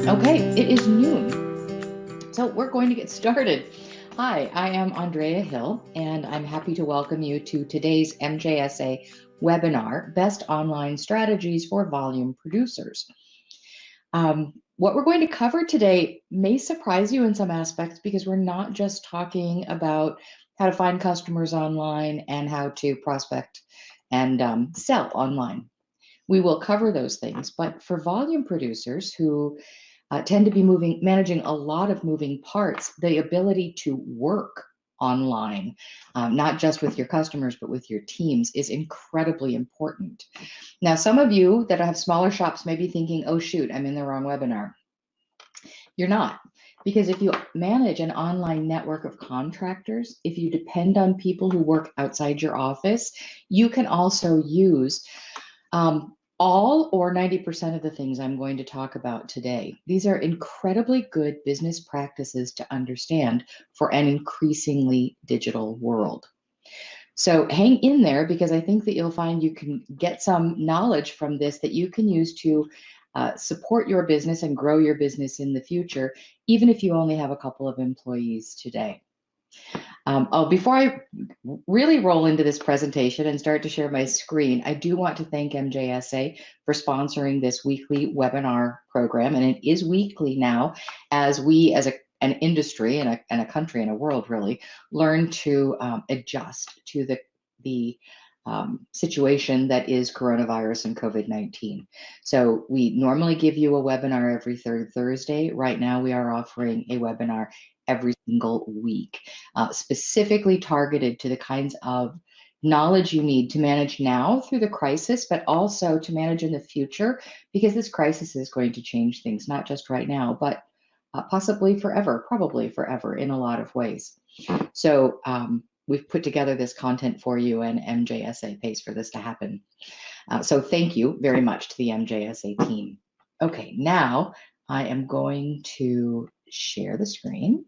Okay, it is noon, so we're going to get started. Hi, I am Andrea Hill, and I'm happy to welcome you to today's MJSA webinar, Best Online Strategies for Volume Producers. What we're going to cover today may surprise you in some aspects because we're not just talking about how to find customers online and how to prospect and sell online. We will cover those things, but for volume producers who tend to be managing a lot of moving parts, the ability to work online, not just with your customers, but with your teams, is incredibly important. Now, some of you that have smaller shops may be thinking, oh, shoot, I'm in the wrong webinar. You're not. Because if you manage an online network of contractors, if you depend on people who work outside your office, you can also use all or 90% of the things I'm going to talk about today. These are incredibly good business practices to understand for an increasingly digital world. So hang in there, because I think that you'll find you can get some knowledge from this that you can use to support your business and grow your business in the future, even if you only have a couple of employees today. Before I really roll into this presentation and start to share my screen, I do want to thank MJSA for sponsoring this weekly webinar program. And it is weekly now, as we as an industry and a country and a world really learn to adjust to the situation that is coronavirus and COVID-19. So we normally give you a webinar every third Thursday. Right now we are offering a webinar every single week, specifically targeted to the kinds of knowledge you need to manage now through the crisis, but also to manage in the future, because this crisis is going to change things, not just right now, but possibly forever, probably forever in a lot of ways. So we've put together this content for you, and MJSA pays for this to happen. So thank you very much to the MJSA team. Okay, now I am going to share the screen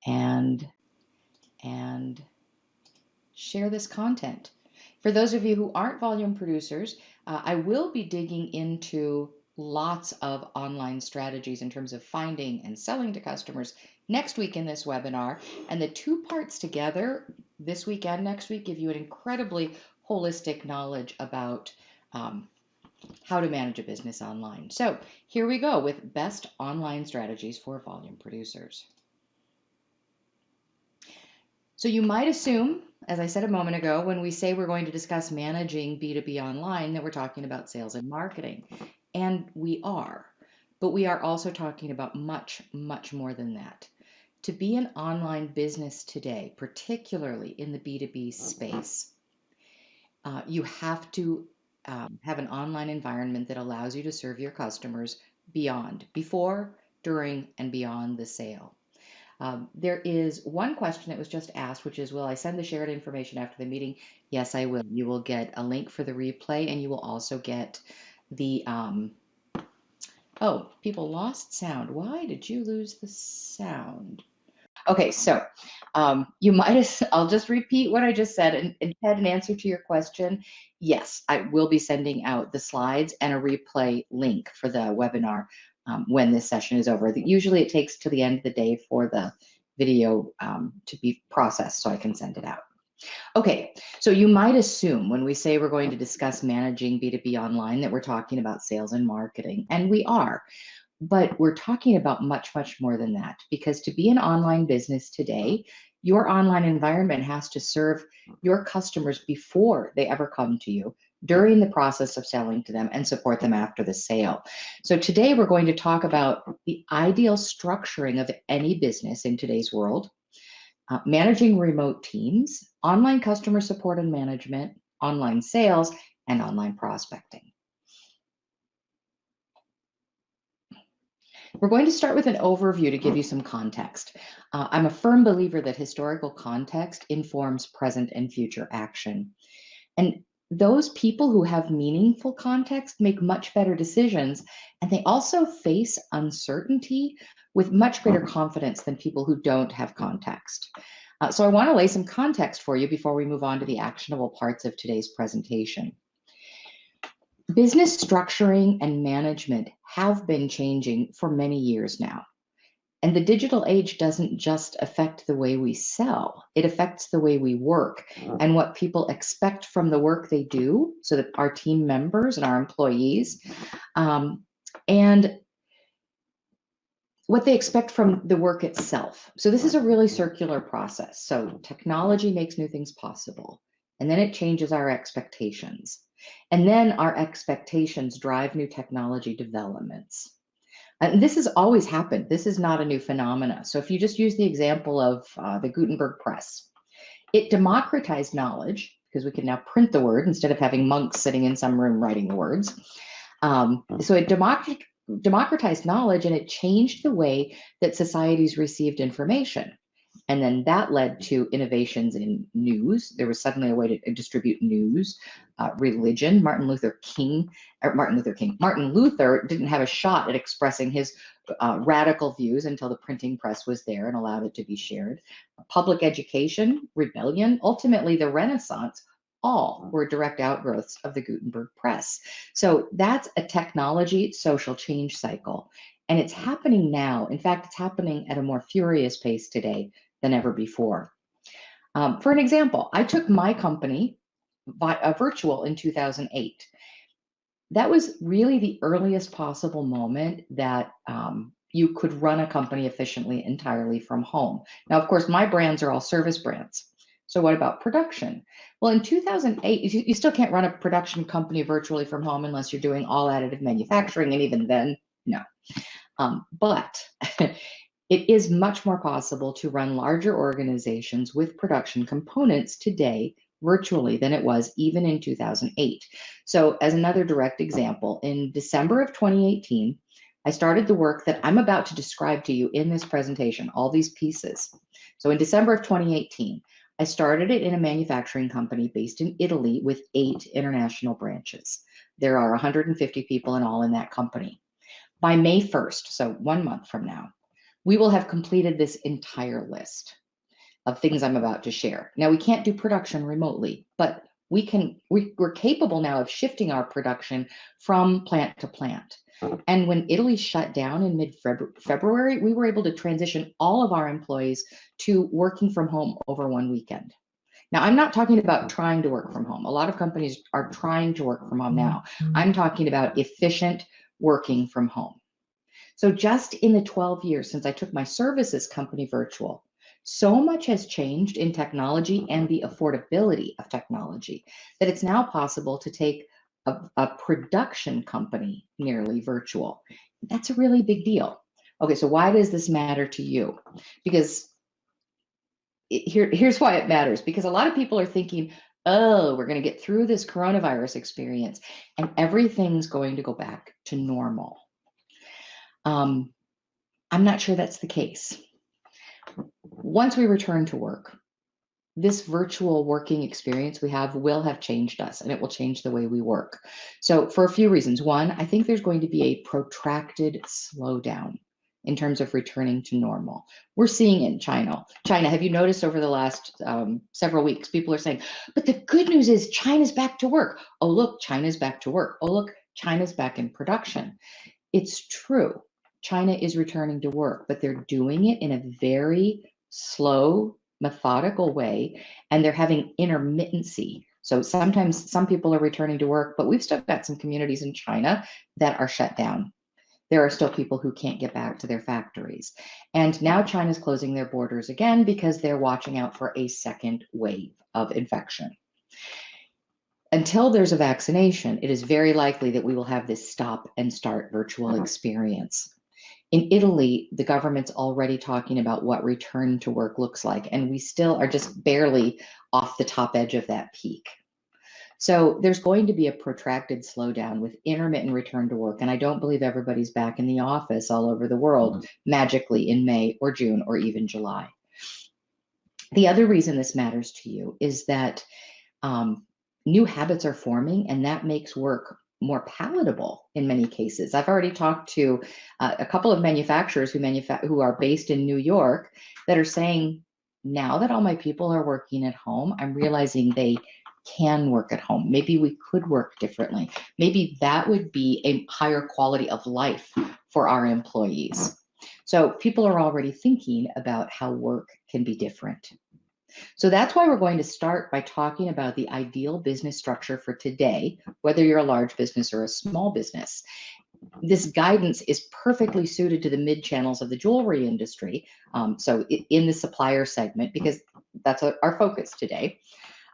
and share this content. For those of you who aren't volume producers, I will be digging into lots of online strategies in terms of finding and selling to customers next week in this webinar. And the two parts together, this week and next week, give you an incredibly holistic knowledge about how to manage a business online. So here we go with best online strategies for volume producers. So you might assume, as I said a moment ago, when we say we're going to discuss managing B2B online, that we're talking about sales and marketing. And we are, but we are also talking about much, much more than that. To be an online business today, particularly in the B2B space, you have to have an online environment that allows you to serve your customers before, during, and beyond the sale. There is one question that was just asked, which is, will I send the shared information after the meeting? Yes, I will. You will get a link for the replay, and you will also get the, oh, people lost sound. Why did you lose the sound? Okay, so you might, I'll just repeat what I just said and had an answer to your question. Yes, I will be sending out the slides and a replay link for the webinar when this session is over. Usually it takes to the end of the day for the video to be processed so I can send it out. Okay, so you might assume when we say we're going to discuss managing B2B online that we're talking about sales and marketing, and we are. But we're talking about much, much more than that, because to be an online business today, your online environment has to serve your customers before they ever come to you, during the process of selling to them, and support them after the sale. So today we're going to talk about the ideal structuring of any business in today's world, managing remote teams, online customer support and management, online sales, and online prospecting. We're going to start with an overview to give you some context. I'm a firm believer that historical context informs present and future action. And those people who have meaningful context make much better decisions, and they also face uncertainty with much greater confidence than people who don't have context. So I want to lay some context for you before we move on to the actionable parts of today's presentation. Business structuring and management have been changing for many years now. And the digital age doesn't just affect the way we sell, it affects the way we work and what people expect from the work they do, so that our team members and our employees, and what they expect from the work itself. So this is a really circular process. So technology makes new things possible, and then it changes our expectations. And then our expectations drive new technology developments. And this has always happened. This is not a new phenomena. So if you just use the example of the Gutenberg press, it democratized knowledge because we can now print the word instead of having monks sitting in some room writing the words. So it democratized knowledge, and it changed the way that societies received information. And then that led to innovations in news. There was suddenly a way to distribute news, religion. Martin Luther didn't have a shot at expressing his radical views until the printing press was there and allowed it to be shared. Public education, rebellion, ultimately the Renaissance, all were direct outgrowths of the Gutenberg press. So that's a technology social change cycle. And it's happening now. In fact, it's happening at a more furious pace today than ever before. For an example, I took my company virtual in 2008. That was really the earliest possible moment that you could run a company efficiently entirely from home. Now, of course, my brands are all service brands. So what about production? Well, in 2008, you still can't run a production company virtually from home unless you're doing all additive manufacturing, and even then, no. But it is much more possible to run larger organizations with production components today virtually than it was even in 2008. So as another direct example, in December of 2018, I started the work that I'm about to describe to you in this presentation, all these pieces. So in December of 2018, I started it in a manufacturing company based in Italy with 8 international branches. There are 150 people in all in that company. By May 1st, so 1 month from now, we will have completed this entire list of things I'm about to share. Now, we can't do production remotely, but we're capable now of shifting our production from plant to plant. And when Italy shut down in mid-February, we were able to transition all of our employees to working from home over one weekend. Now, I'm not talking about trying to work from home. A lot of companies are trying to work from home now. I'm talking about efficient working from home. So just in the 12 years since I took my services company virtual, so much has changed in technology and the affordability of technology that it's now possible to take a production company nearly virtual. That's a really big deal. Okay, so why does this matter to you? Because here's why it matters. Because a lot of people are thinking, oh, we're going to get through this coronavirus experience and everything's going to go back to normal. I'm not sure that's the case. Once we return to work, this virtual working experience we have will have changed us, and it will change the way we work. So for a few reasons. One, I think there's going to be a protracted slowdown in terms of returning to normal. We're seeing it in China. Have you noticed over the last several weeks, people are saying, but the good news is China's back to work. Oh, look, China's back to work. Oh, look, China's back in production. It's true. China is returning to work, but they're doing it in a very slow, methodical way, and they're having intermittency. So sometimes some people are returning to work, but we've still got some communities in China that are shut down. There are still people who can't get back to their factories. And now China's closing their borders again because they're watching out for a second wave of infection. Until there's a vaccination, it is very likely that we will have this stop and start virtual experience. In Italy, the government's already talking about what return to work looks like, and we still are just barely off the top edge of that peak. So there's going to be a protracted slowdown with intermittent return to work, and I don't believe everybody's back in the office all over the world magically in May or June or even July. The other reason this matters to you is that new habits are forming, and that makes work more palatable in many cases. I've already talked to a couple of manufacturers who are based in New York that are saying, now that all my people are working at home, I'm realizing they can work at home. Maybe we could work differently. Maybe that would be a higher quality of life for our employees. So people are already thinking about how work can be different. So that's why we're going to start by talking about the ideal business structure for today, whether you're a large business or a small business. This guidance is perfectly suited to the mid channels of the jewelry industry. So in the supplier segment, because that's our focus today.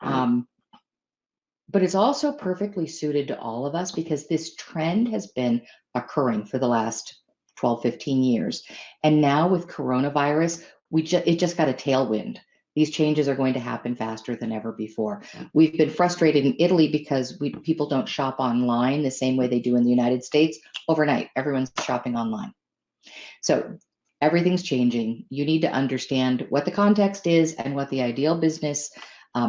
But it's also perfectly suited to all of us because this trend has been occurring for the last 12, 15 years. And now with coronavirus, it just got a tailwind. These changes are going to happen faster than ever before. We've been frustrated in Italy because people don't shop online the same way they do in the United States overnight. Everyone's shopping online. So everything's changing. You need to understand what the context is and what the ideal business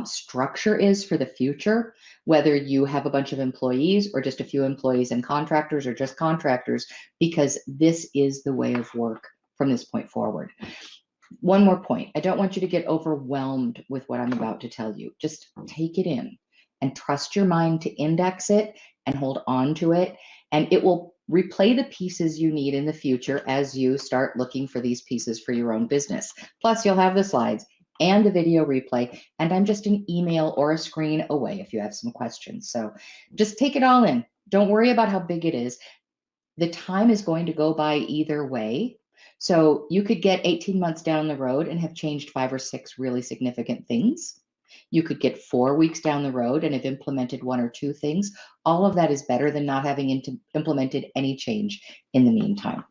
structure is for the future, whether you have a bunch of employees or just a few employees and contractors or just contractors, because this is the way of work from this point forward. One more point. I don't want you to get overwhelmed with what I'm about to tell you. Just take it in and trust your mind to index it and hold on to it. And it will replay the pieces you need in the future as you start looking for these pieces for your own business. Plus, you'll have the slides and the video replay, and I'm just an email or a screen away if you have some questions. So just take it all in. Don't worry about how big it is. The time is going to go by either way. So you could get 18 months down the road and have changed 5 or 6 really significant things. You could get 4 weeks down the road and have implemented 1 or 2 things. All of that is better than not having implemented any change in the meantime.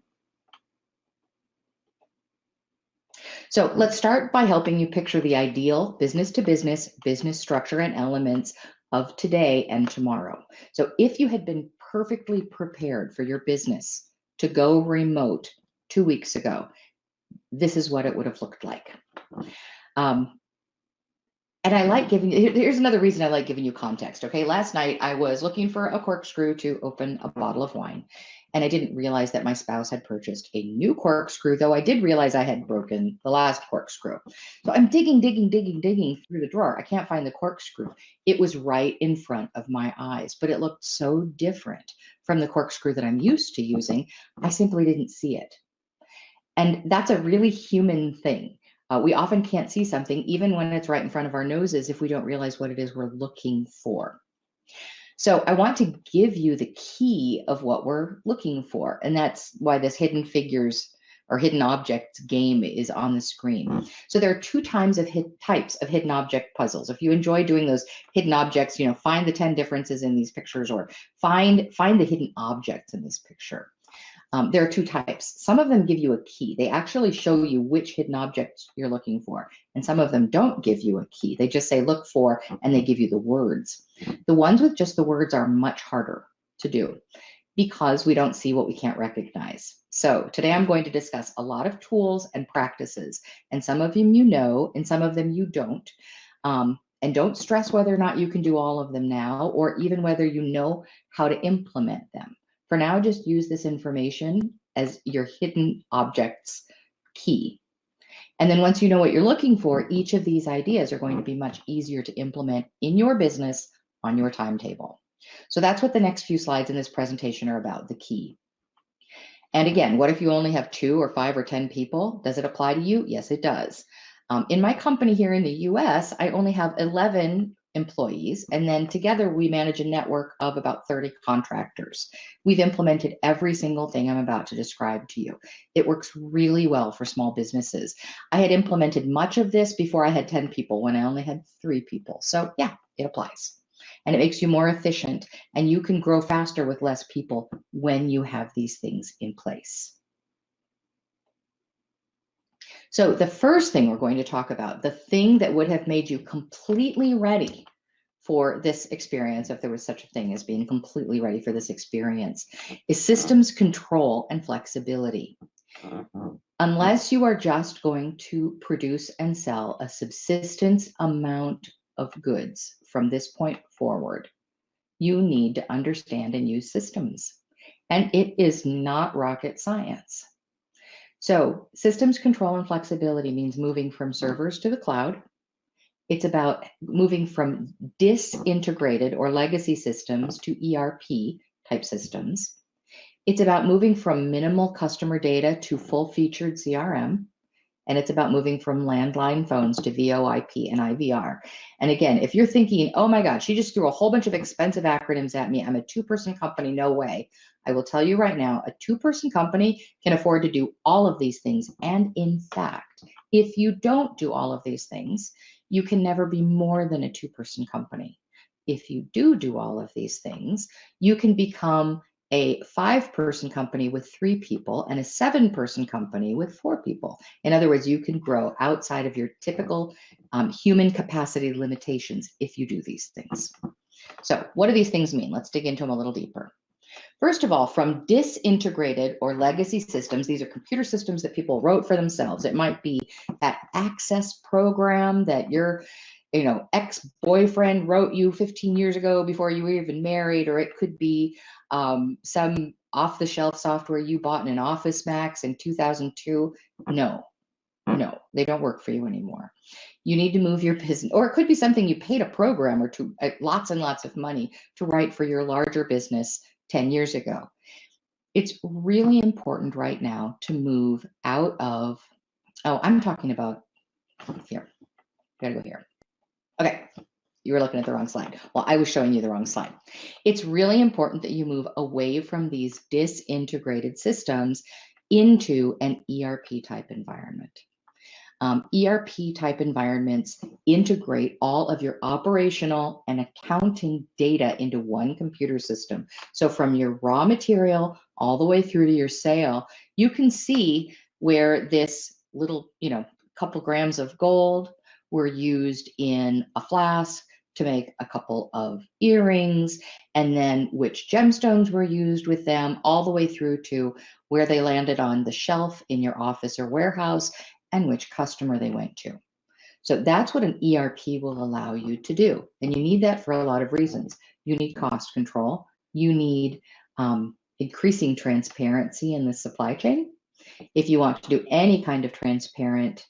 So let's start by helping you picture the ideal business-to-business business structure and elements of today and tomorrow. So if you had been perfectly prepared for your business to go remote 2 weeks ago, this is what it would have looked like. And I like giving you, here's another reason I like giving you context, okay? Last night I was looking for a corkscrew to open a bottle of wine, and I didn't realize that my spouse had purchased a new corkscrew, though I did realize I had broken the last corkscrew. So I'm digging through the drawer. I can't find the corkscrew. It was right in front of my eyes, but it looked so different from the corkscrew that I'm used to using, I simply didn't see it. And that's a really human thing. We often can't see something, even when it's right in front of our noses, if we don't realize what it is we're looking for. So I want to give you the key of what we're looking for. And that's why this hidden figures or hidden objects game is on the screen. So there are 2 types of hidden object puzzles. If you enjoy doing those hidden objects, find the 10 differences in these pictures, or find the hidden objects in this picture. There are 2 types. Some of them give you a key. They actually show you which hidden objects you're looking for. And some of them don't give you a key. They just say look for, and they give you the words. The ones with just the words are much harder to do because we don't see what we can't recognize. So today I'm going to discuss a lot of tools and practices, and some of them you know, and some of them you don't. And don't stress whether or not you can do all of them now, or even whether you know how to implement them. For now, just use this information as your hidden objects key. And then once you know what you're looking for, each of these ideas are going to be much easier to implement in your business on your timetable. So that's what the next few slides in this presentation are about, the key. And again, what if you only have 2 or 5 or 10 people? Does it apply to you? Yes, it does. In my company here in the US, I only have 11 employees, and then together we manage a network of about 30 contractors. We've implemented every single thing I'm about to describe to you. It works really well for small businesses. I had implemented much of this before I had 10 people, when I only had 3 people. So yeah, it applies. And it makes you more efficient, and you can grow faster with less people when you have these things in place. So the first thing we're going to talk about, the thing that would have made you completely ready for this experience, if there was such a thing as being completely ready for this experience, is systems control and flexibility. Unless you are just going to produce and sell a subsistence amount of goods from this point forward, you need to understand and use systems. And it is not rocket science. So systems control and flexibility means moving from servers to the cloud. It's about moving from disintegrated or legacy systems to ERP type systems. It's about moving from minimal customer data to full-featured CRM. And it's about moving from landline phones to VoIP and IVR. And again, if you're thinking, oh my God, she just threw a whole bunch of expensive acronyms at me. I'm a two-person company, no way. I will tell you right now, a two-person company can afford to do all of these things. And in fact, if you don't do all of these things, you can never be more than a two-person company. If you do all of these things, you can become a 5-person company with 3 people and a 7-person company with 4 people. In other words, you can grow outside of your typical human capacity limitations if you do these things. So what do these things mean? Let's dig into them a little deeper. First of all, from disintegrated or legacy systems, these are computer systems that people wrote for themselves. It might be that access program that your ex-boyfriend wrote you 15 years ago before you were even married, or it could be some off-the-shelf software you bought in an Office Max in 2002. No, they don't work for you anymore. You need to move your business, or it could be something you paid a programmer to lots and lots of money to write for your larger business 10 years ago. It's really important right now to move out of, I'm talking about here. Gotta go here. Okay, you were looking at the wrong slide. Well, I was showing you the wrong slide. It's really important that you move away from these disintegrated systems into an ERP type environment. ERP type environments integrate all of your operational and accounting data into one computer system. So from your raw material all the way through to your sale, you can see where this little, couple grams of gold were used in a flask to make a couple of earrings, and then which gemstones were used with them, all the way through to where they landed on the shelf in your office or warehouse, and which customer they went to. So that's what an ERP will allow you to do. And you need that for a lot of reasons. You need cost control. You need increasing transparency in the supply chain. If you want to do any kind of transparent,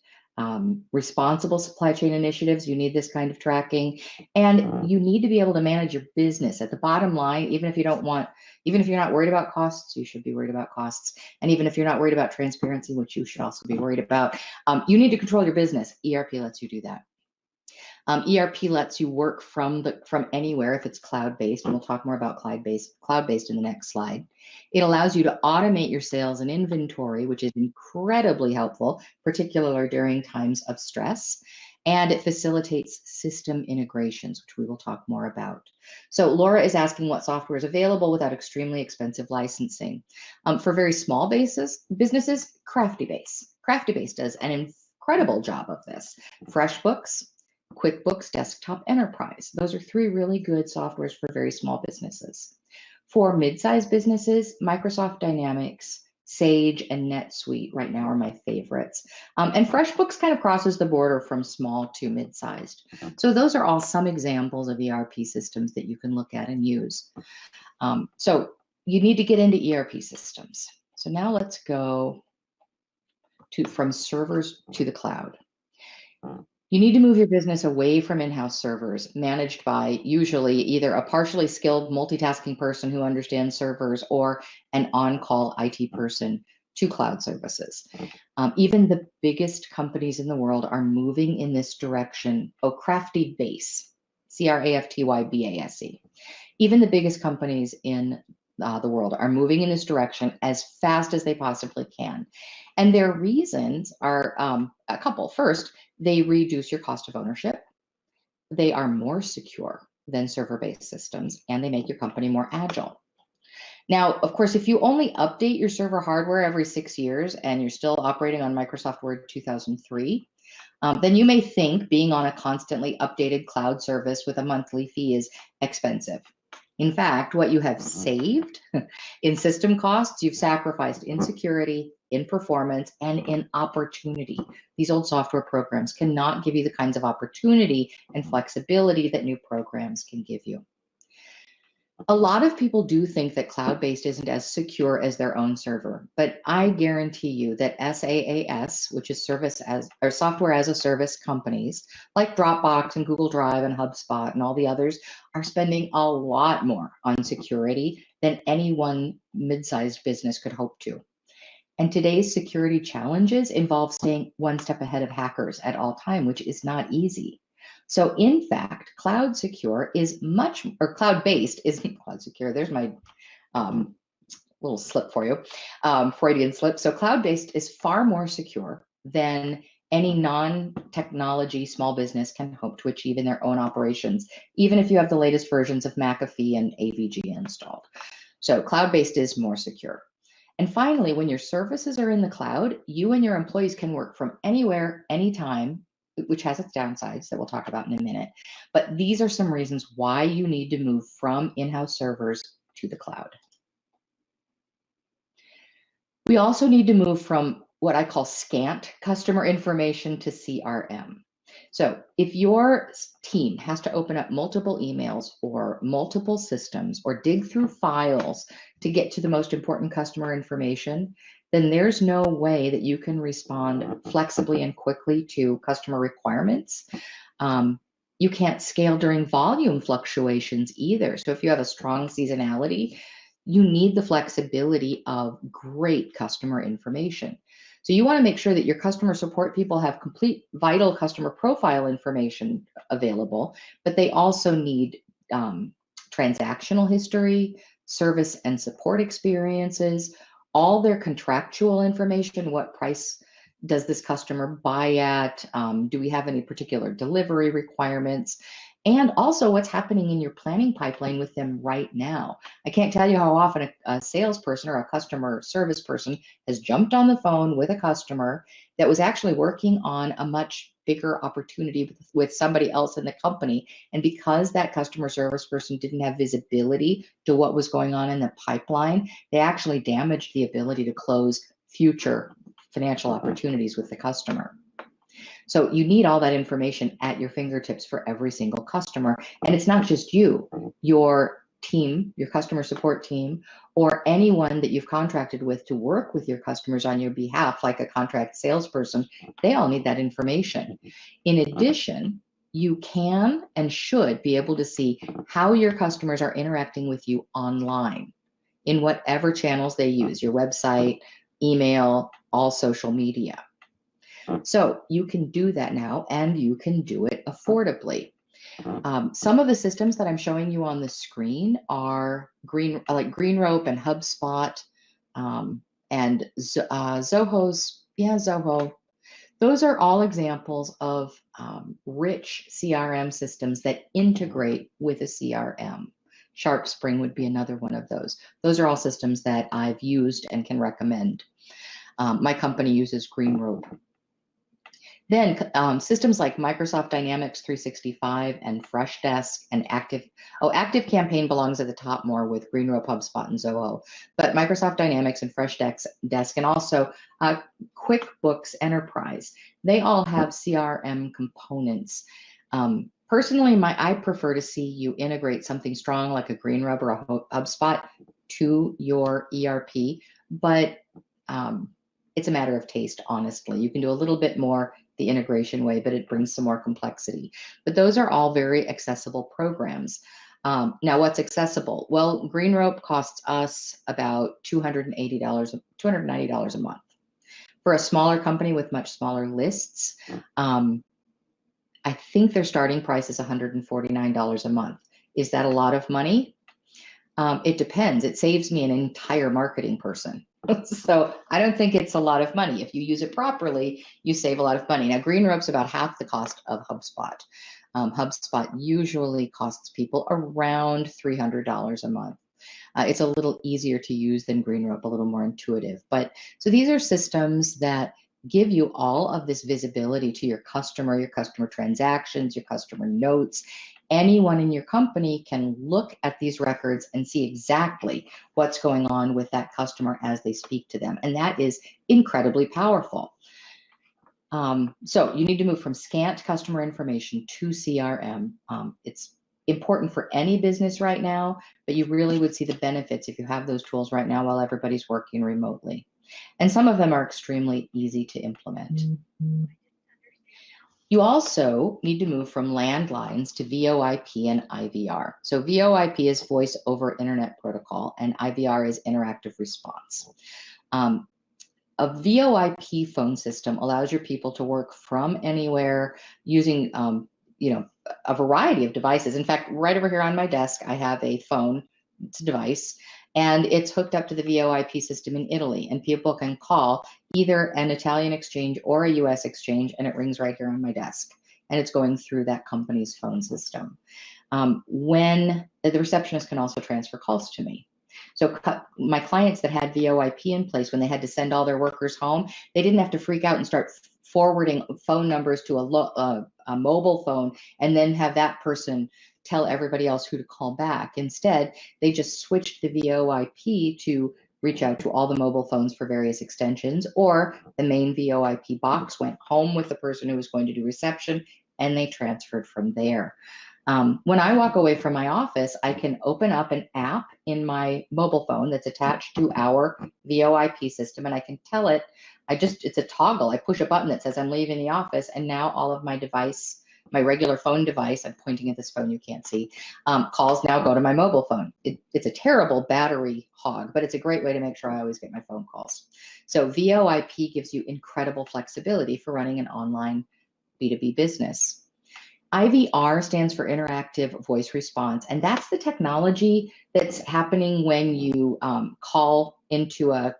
responsible supply chain initiatives, you need this kind of tracking, and you need to be able to manage your business. At the bottom line, even if you're not worried about costs, you should be worried about costs. And even if you're not worried about transparency, which you should also be worried about, you need to control your business. ERP lets you do that. ERP lets you work from anywhere if it's cloud-based, and we'll talk more about cloud-based in the next slide. It allows you to automate your sales and inventory, which is incredibly helpful, particularly during times of stress. And it facilitates system integrations, which we will talk more about. So Laura is asking what software is available without extremely expensive licensing. For very small businesses, CraftyBase does an incredible job of this. FreshBooks, QuickBooks Desktop Enterprise. Those are 3 really good softwares for very small businesses. For mid-sized businesses, Microsoft Dynamics, Sage, and NetSuite right now are my favorites. And FreshBooks kind of crosses the border from small to mid-sized. So those are all some examples of ERP systems that you can look at and use. So you need to get into ERP systems. So now let's go from servers to the cloud. You need to move your business away from in-house servers managed by usually either a partially skilled multitasking person who understands servers or an on-call IT person to cloud services. Even the biggest companies in the world are moving in this direction. CraftyBase, CraftyBase. Even the biggest companies in the world are moving in this direction as fast as they possibly can. And their reasons are a couple. First, they reduce your cost of ownership. They are more secure than server-based systems, and they make your company more agile. Now, of course, if you only update your server hardware every 6 years and you're still operating on Microsoft Word 2003, then you may think being on a constantly updated cloud service with a monthly fee is expensive. In fact, what you have saved in system costs, you've sacrificed in security, in performance, and in opportunity. These old software programs cannot give you the kinds of opportunity and flexibility that new programs can give you. A lot of people do think that cloud-based isn't as secure as their own server, but I guarantee you that SaaS, which is software as a service companies like Dropbox and Google Drive and HubSpot and all the others, are spending a lot more on security than any one mid-sized business could hope to. And today's security challenges involve staying one step ahead of hackers at all time, which is not easy. So in fact, cloud-based isn't cloud secure. There's my little slip for you, Freudian slip. So cloud-based is far more secure than any non-technology small business can hope to achieve in their own operations, even if you have the latest versions of McAfee and AVG installed. So cloud-based is more secure. And finally, when your services are in the cloud, you and your employees can work from anywhere, anytime, which has its downsides that we'll talk about in a minute. But these are some reasons why you need to move from in-house servers to the cloud. We also need to move from what I call scant customer information to CRM. So if your team has to open up multiple emails or multiple systems or dig through files to get to the most important customer information, then there's no way that you can respond flexibly and quickly to customer requirements. You can't scale during volume fluctuations either. So if you have a strong seasonality, you need the flexibility of great customer information. So you want to make sure that your customer support people have complete vital customer profile information available, but they also need transactional history, service and support experiences, all their contractual information. What price does this customer buy at? Do we have any particular delivery requirements? And also what's happening in your planning pipeline with them right now. I can't tell you how often a salesperson or a customer service person has jumped on the phone with a customer that was actually working on a much bigger opportunity with somebody else in the company. And because that customer service person didn't have visibility to what was going on in the pipeline, they actually damaged the ability to close future financial opportunities with the customer. So you need all that information at your fingertips for every single customer. And it's not just you, your team, your customer support team, or anyone that you've contracted with to work with your customers on your behalf, like a contract salesperson. They all need that information. In addition, you can and should be able to see how your customers are interacting with you online in whatever channels they use, your website, email, all social media. So you can do that now, and you can do it affordably. Some of the systems that I'm showing you on the screen are GreenRope and HubSpot and Zoho. Those are all examples of rich CRM systems that integrate with a CRM. SharpSpring would be another one of those. Those are all systems that I've used and can recommend. My company uses GreenRope. Then systems like Microsoft Dynamics 365 and Freshdesk and ActiveCampaign belongs at the top more with GreenRope, HubSpot, and Zoho. But Microsoft Dynamics and Freshdesk and also QuickBooks Enterprise, they all have CRM components. Personally, I prefer to see you integrate something strong like a GreenRope or a HubSpot to your ERP, but it's a matter of taste, honestly. You can do a little bit more the integration way, but it brings some more complexity. But those are all very accessible programs. Now, what's accessible? Well, GreenRope costs us about $290 a month. For a smaller company with much smaller lists, I think their starting price is $149 a month. Is that a lot of money? It depends. It saves me an entire marketing person. So I don't think it's a lot of money. If you use it properly, you save a lot of money. Now, GreenRope's about half the cost of HubSpot. HubSpot usually costs people around $300 a month. It's a little easier to use than GreenRope, a little more intuitive. But so these are systems that give you all of this visibility to your customer transactions, your customer notes. Anyone in your company can look at these records and see exactly what's going on with that customer as they speak to them. And that is incredibly powerful. So you need to move from scant customer information to CRM. It's important for any business right now, but you really would see the benefits if you have those tools right now while everybody's working remotely. And some of them are extremely easy to implement. Mm-hmm. You also need to move from landlines to VoIP and IVR. So VoIP is voice over internet protocol, and IVR is interactive response. A VoIP phone system allows your people to work from anywhere using a variety of devices. In fact, right over here on my desk, I have a phone, it's a device, and it's hooked up to the VoIP system in Italy, and people can call either an Italian exchange or a US exchange, and it rings right here on my desk, and it's going through that company's phone system. When the receptionist can also transfer calls to me. So my clients that had VoIP in place, when they had to send all their workers home, they didn't have to freak out and start forwarding phone numbers to a mobile phone and then have that person tell everybody else who to call back. Instead, they just switched the VoIP to reach out to all the mobile phones for various extensions, or the main VoIP box went home with the person who was going to do reception, and they transferred from there. When I walk away from my office, I can open up an app in my mobile phone that's attached to our VoIP system, and I can tell it, it's a toggle. I push a button that says I'm leaving the office, and now all of my device, my regular phone device, I'm pointing at this phone you can't see, calls now go to my mobile phone. It's a terrible battery hog, but it's a great way to make sure I always get my phone calls. So VoIP gives you incredible flexibility for running an online B2B business. IVR stands for interactive voice response, and that's the technology that's happening when you call into a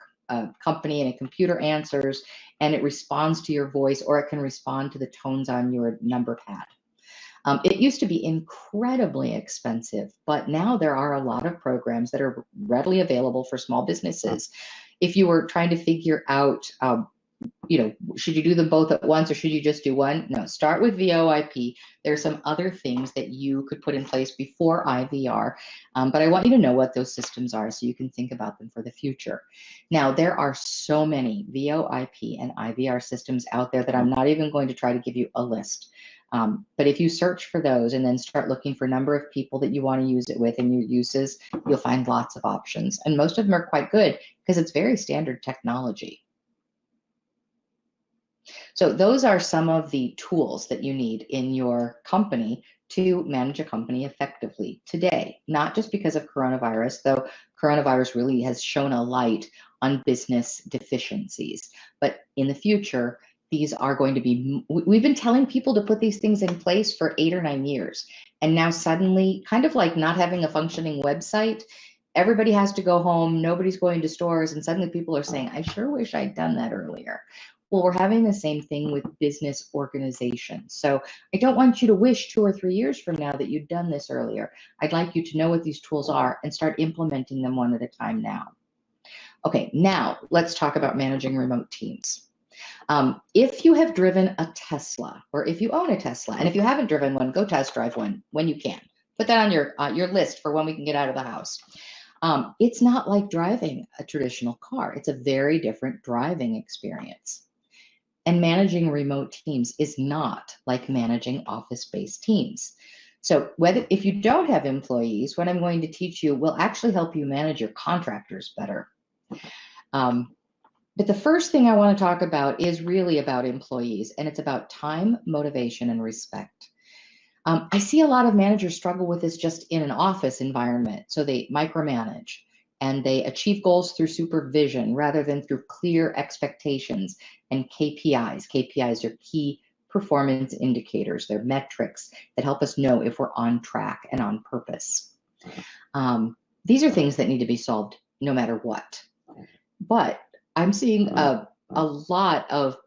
company and a computer answers and it responds to your voice, or it can respond to the tones on your number pad. It used to be incredibly expensive, but now there are a lot of programs that are readily available for small businesses. If you were trying to figure out should you do them both at once or should you just do one? No, start with VoIP. There are some other things that you could put in place before IVR, but I want you to know what those systems are so you can think about them for the future. Now, there are so many VoIP and IVR systems out there that I'm not even going to try to give you a list. But if you search for those and then start looking for a number of people that you want to use it with and your uses, you'll find lots of options. And most of them are quite good because it's very standard technology. So those are some of the tools that you need in your company to manage a company effectively today, not just because of coronavirus, though coronavirus really has shown a light on business deficiencies. But in the future, these are going to be, we've been telling people to put these things in place for 8 or 9 years. And now suddenly, kind of like not having a functioning website, everybody has to go home, nobody's going to stores, and suddenly people are saying, I sure wish I'd done that earlier. Well, we're having the same thing with business organizations. So I don't want you to wish 2 or 3 years from now that you'd done this earlier. I'd like you to know what these tools are and start implementing them one at a time now. Okay, now let's talk about managing remote teams. If you have driven a Tesla, or if you own a Tesla, and if you haven't driven one, go test drive one when you can. Put that on your list for when we can get out of the house. It's not like driving a traditional car. It's a very different driving experience. And managing remote teams is not like managing office-based teams. So if you don't have employees, what I'm going to teach you will actually help you manage your contractors better. But the first thing I want to talk about is really about employees, and it's about time, motivation, and respect. I see a lot of managers struggle with this just in an office environment. So they micromanage and they achieve goals through supervision rather than through clear expectations and KPIs. KPIs are key performance indicators. They're metrics that help us know if we're on track and on purpose. These are things that need to be solved no matter what. But I'm seeing a lot of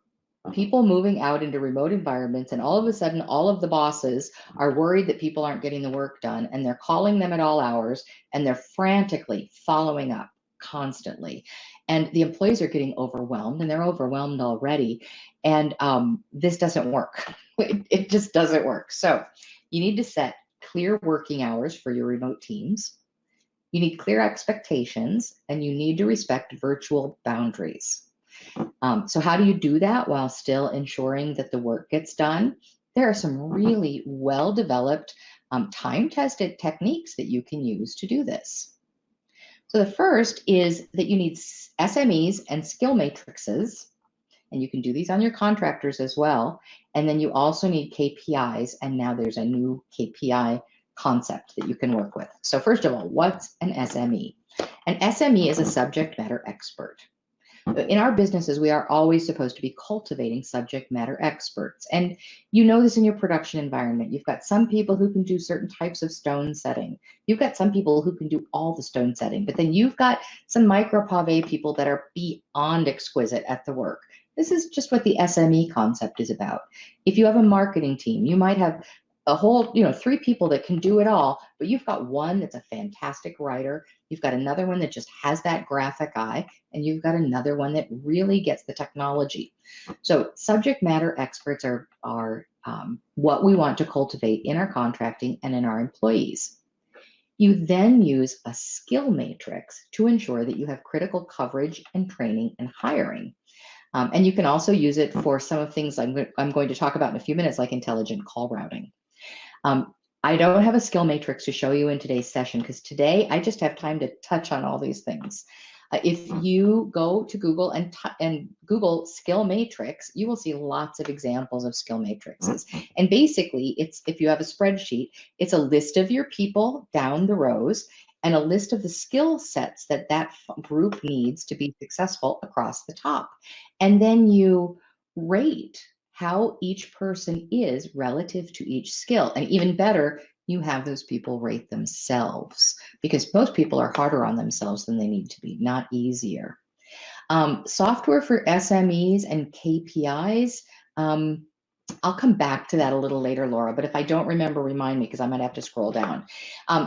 people moving out into remote environments, and all of a sudden, all of the bosses are worried that people aren't getting the work done, and they're calling them at all hours, and they're frantically following up constantly. And the employees are getting overwhelmed, and they're overwhelmed already. And this doesn't work. It just doesn't work. So you need to set clear working hours for your remote teams. You need clear expectations, and you need to respect virtual boundaries. So how do you do that while still ensuring that the work gets done? There are some really well-developed time-tested techniques that you can use to do this. So the first is that you need SMEs and skill matrices, and you can do these on your contractors as well. And then you also need KPIs, and now there's a new KPI concept that you can work with. So first of all, what's an SME? An SME is a subject matter expert. In our businesses, we are always supposed to be cultivating subject matter experts. And you know this in your production environment. You've got some people who can do certain types of stone setting. You've got some people who can do all the stone setting, but then you've got some micro pave people that are beyond exquisite at the work. This is just what the SME concept is about. If you have a marketing team, you might have a whole, 3 people that can do it all, but you've got one that's a fantastic writer. You've got another one that just has that graphic eye, and you've got another one that really gets the technology. So subject matter experts are what we want to cultivate in our contracting and in our employees. You then use a skill matrix to ensure that you have critical coverage and training and hiring. And you can also use it for some of things I'm going to talk about in a few minutes, like intelligent call routing. I don't have a skill matrix to show you in today's session because today I just have time to touch on all these things. If you go to Google and Google skill matrix, you will see lots of examples of skill matrices. And basically, if you have a spreadsheet, it's a list of your people down the rows and a list of the skill sets that group needs to be successful across the top. And then you rate how each person is relative to each skill. And even better, you have those people rate themselves, because most people are harder on themselves than they need to be, not easier. Software for SMEs and KPIs, I'll come back to that a little later, Laura, but if I don't remember, remind me, because I might have to scroll down.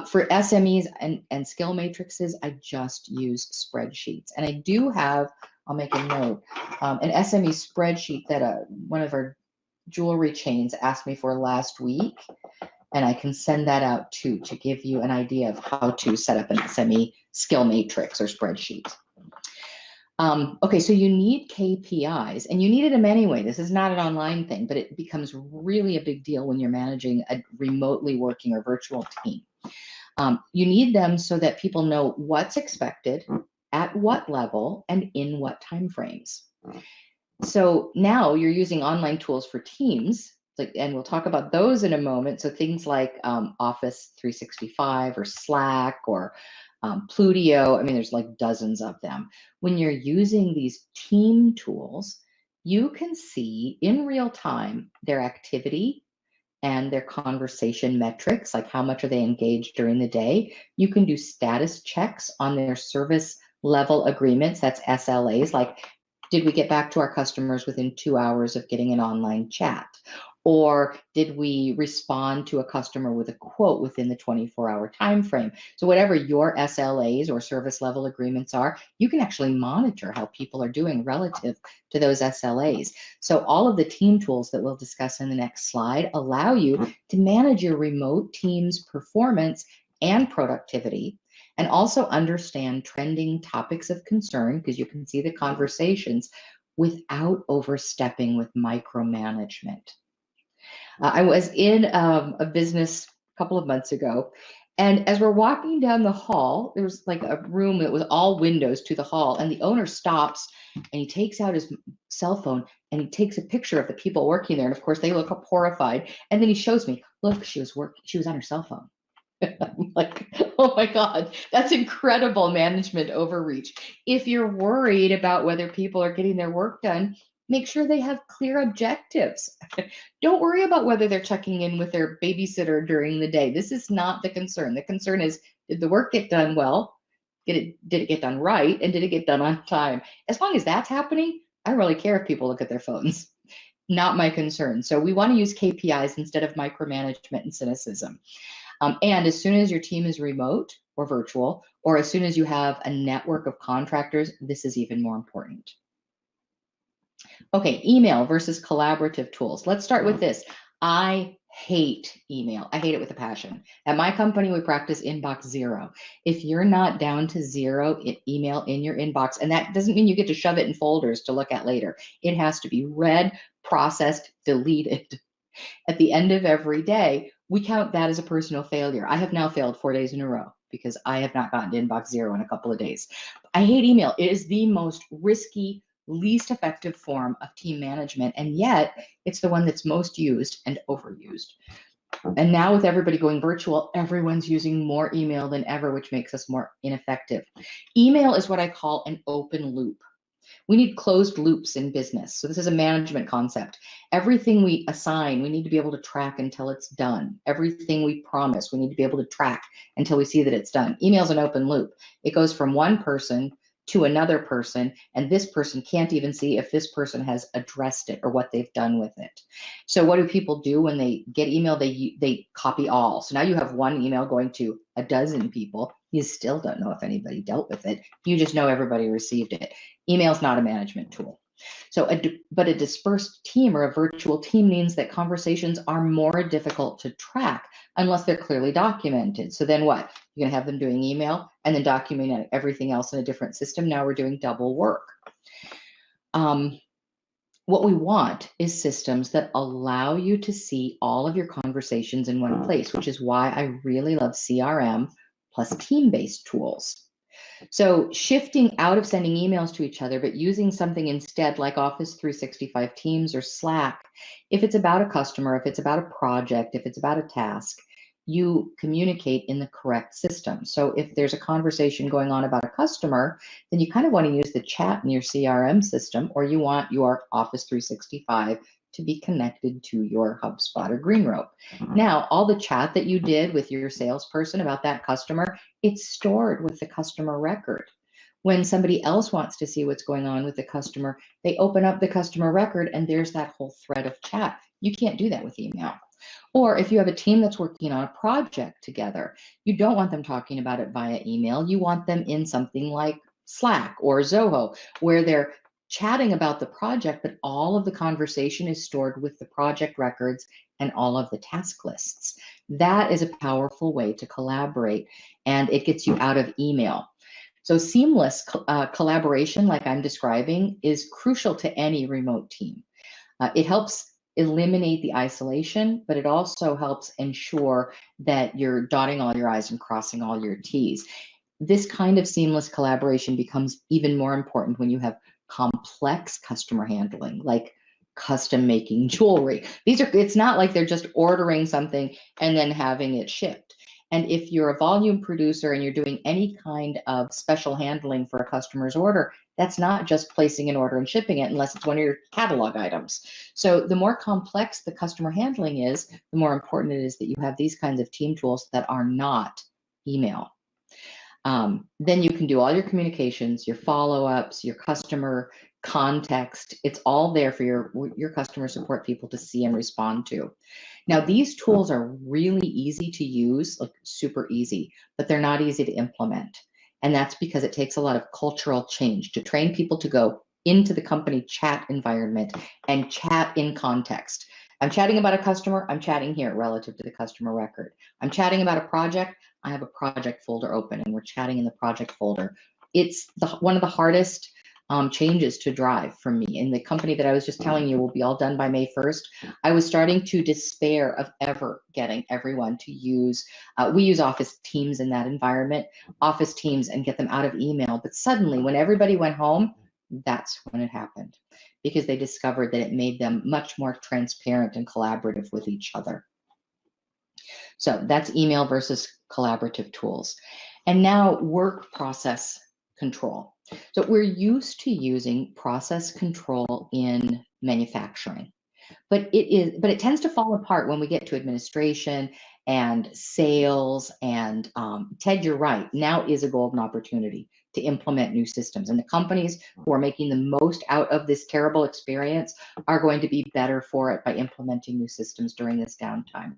For SMEs and skill matrices, I just use spreadsheets. And I do have, I'll make a note, an SME spreadsheet that one of our jewelry chains asked me for last week, and I can send that out too to give you an idea of how to set up an SME skill matrix or spreadsheet. Okay, so you need KPIs, and you needed them anyway. This is not an online thing, but it becomes really a big deal when you're managing a remotely working or virtual team. You need them so that people know what's expected, at what level, and in what time frames. So now you're using online tools for teams, and we'll talk about those in a moment. So things like Office 365 or Slack or Plutio. I mean, there's like dozens of them. When you're using these team tools, you can see in real time their activity and their conversation metrics, like how much are they engaged during the day. You can do status checks on their service level agreements, that's SLAs, like did we get back to our customers within 2 hours of getting an online chat? Or did we respond to a customer with a quote within the 24-hour time frame? So whatever your SLAs or service level agreements are, you can actually monitor how people are doing relative to those SLAs. So all of the team tools that we'll discuss in the next slide allow you to manage your remote team's performance and productivity, and also understand trending topics of concern, because you can see the conversations without overstepping with micromanagement. I was in a business a couple of months ago, and as we're walking down the hall, there was like a room that was all windows to the hall, and the owner stops and he takes out his cell phone and he takes a picture of the people working there, and of course they look up horrified, and then he shows me, look, she was on her cell phone. I'm like, oh my God, that's incredible management overreach. If you're worried about whether people are getting their work done, make sure they have clear objectives. Don't worry about whether they're checking in with their babysitter during the day. This is not the concern. The concern is, did the work get done well? Did it get done right? And did it get done on time? As long as that's happening, I don't really care if people look at their phones. Not my concern. So we want to use KPIs instead of micromanagement and cynicism. And as soon as your team is remote or virtual, or as soon as you have a network of contractors, this is even more important. Okay, email versus collaborative tools. Let's start with this. I hate email. I hate it with a passion. At my company, we practice inbox zero. If you're not down to zero email in your inbox, and that doesn't mean you get to shove it in folders to look at later. It has to be read, processed, deleted. At the end of every day, we count that as a personal failure. I have now failed 4 days in a row because I have not gotten to inbox zero in a couple of days. I hate email. It is the most risky, least effective form of team management, and yet it's the one that's most used and overused. And now with everybody going virtual, everyone's using more email than ever, which makes us more ineffective. Email is what I call an open loop. We need closed loops in business. So this is a management concept. Everything we assign, we need to be able to track until it's done. Everything we promise, we need to be able to track until we see that it's done. Email is an open loop. It goes from one person to another person, and this person can't even see if this person has addressed it or what they've done with it. So what do people do when they get email? They copy all. So now you have one email going to a dozen people. You still don't know if anybody dealt with it. You just know everybody received it. Email is not a management tool. So, but a dispersed team or a virtual team means that conversations are more difficult to track unless they're clearly documented. So then what? You're going to have them doing email and then documenting everything else in a different system. Now we're doing double work. What we want is systems that allow you to see all of your conversations in one place, which is why I really love CRM plus team-based tools. So shifting out of sending emails to each other, but using something instead like Office 365 Teams or Slack, if it's about a customer, if it's about a project, if it's about a task, you communicate in the correct system. So if there's a conversation going on about a customer, then you kind of want to use the chat in your CRM system, or you want your Office 365 to be connected to your HubSpot or Greenrope. Now, all the chat that you did with your salesperson about that customer, it's stored with the customer record. When somebody else wants to see what's going on with the customer, they open up the customer record and there's that whole thread of chat. You can't do that with email. Or if you have a team that's working on a project together, you don't want them talking about it via email. You want them in something like Slack or Zoho, where they're chatting about the project, but all of the conversation is stored with the project records and all of the task lists. That is a powerful way to collaborate, and it gets you out of email. So seamless collaboration, like I'm describing, is crucial to any remote team. It helps eliminate the isolation, but it also helps ensure that you're dotting all your I's and crossing all your T's. This kind of seamless collaboration becomes even more important when you have complex customer handling, like custom making jewelry. It's not like they're just ordering something and then having it shipped. And if you're a volume producer and you're doing any kind of special handling for a customer's order, that's not just placing an order and shipping it unless it's one of your catalog items. So the more complex the customer handling is, the more important it is that you have these kinds of team tools that are not email. Then you can do all your communications, your follow-ups, your customer context. It's all there for your customer support people to see and respond to. Now, these tools are really easy to use, like super easy, but they're not easy to implement. And that's because it takes a lot of cultural change to train people to go into the company chat environment and chat in context. I'm chatting about a customer, I'm chatting here relative to the customer record. I'm chatting about a project, I have a project folder open and we're chatting in the project folder. It's one of the hardest changes to drive for me. In the company that I was just telling you will be all done by May 1st, I was starting to despair of ever getting everyone to use, we use Office Teams in that environment, Office Teams, and get them out of email. But suddenly when everybody went home, that's when it happened, because they discovered that it made them much more transparent and collaborative with each other. So that's email versus collaborative tools. And now work process control. So we're used to using process control in manufacturing, but it tends to fall apart when we get to administration and sales. And Ted, you're right. Now is a golden opportunity to implement new systems, and the companies who are making the most out of this terrible experience are going to be better for it by implementing new systems during this downtime.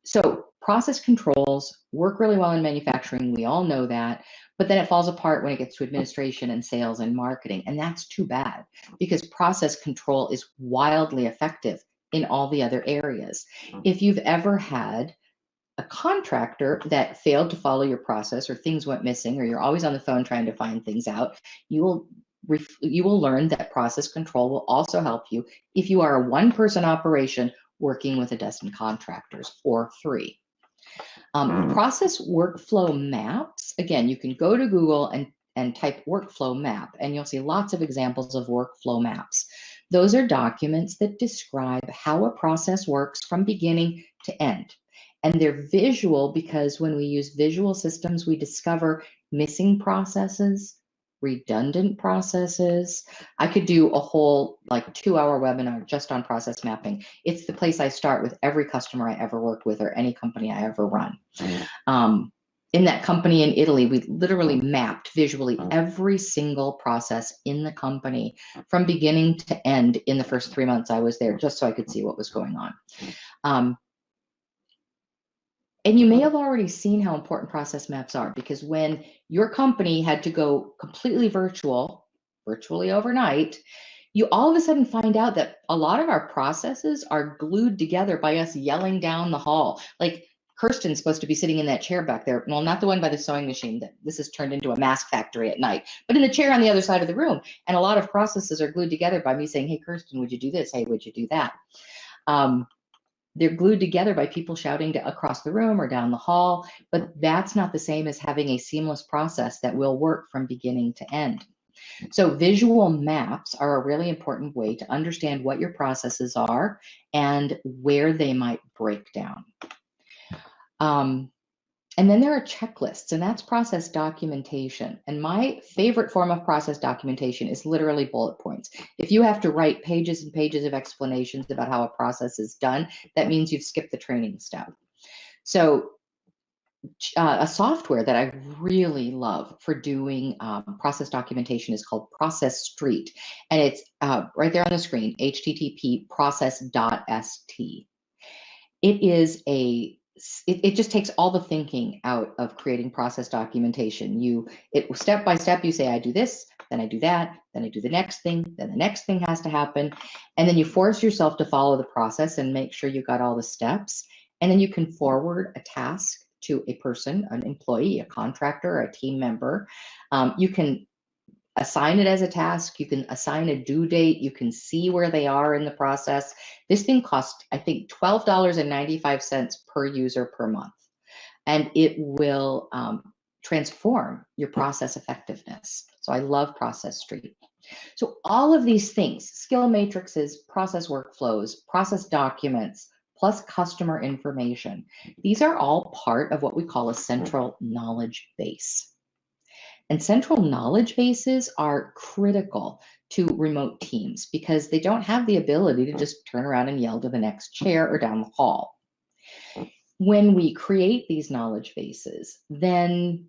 So process controls work really well in manufacturing. We all know that, but then it falls apart when it gets to administration and sales and marketing. And that's too bad, because process control is wildly effective in all the other areas. If you've ever had a contractor that failed to follow your process, or things went missing, or you're always on the phone trying to find things out, you will learn that process control will also help you if you are a one-person operation working with a dozen contractors or 3. Process workflow maps, again, you can go to Google and type workflow map, and you'll see lots of examples of workflow maps. Those are documents that describe how a process works from beginning to end. And they're visual because when we use visual systems, we discover missing processes, redundant processes. I could do a whole 2-hour webinar just on process mapping. It's the place I start with every customer I ever worked with or any company I ever run. In that company in Italy, we literally mapped visually every single process in the company from beginning to end in the first 3 months I was there, just so I could see what was going on. And you may have already seen how important process maps are, because when your company had to go completely virtually overnight, you all of a sudden find out that a lot of our processes are glued together by us yelling down the hall. Like, Kirsten's supposed to be sitting in that chair back there. Well, not the one by the sewing machine. That this has turned into a mask factory at night, but in the chair on the other side of the room. And a lot of processes are glued together by me saying, hey, Kirsten, would you do this? Hey, would you do that? They're glued together by people shouting across the room or down the hall, but that's not the same as having a seamless process that will work from beginning to end. So visual maps are a really important way to understand what your processes are and where they might break down. And then there are checklists, and that's process documentation. And my favorite form of process documentation is literally bullet points. If you have to write pages and pages of explanations about how a process is done, that means you've skipped the training step. So a software that I really love for doing process documentation is called Process Street. And it's right there on the screen, http://process.st. It just takes all the thinking out of creating process documentation. Step by step, you say, I do this, then I do that, then I do the next thing, then the next thing has to happen. And then you force yourself to follow the process and make sure you got all the steps. And then you can forward a task to a person, an employee, a contractor, a team member. You can assign it as a task. You can assign a due date. You can see where they are in the process. This thing costs, I think, $12.95 per user per month. And it will transform your process effectiveness. So I love Process Street. So all of these things, skill matrices, process workflows, process documents, plus customer information, these are all part of what we call a central knowledge base. And central knowledge bases are critical to remote teams because they don't have the ability to just turn around and yell to the next chair or down the hall. When we create these knowledge bases, then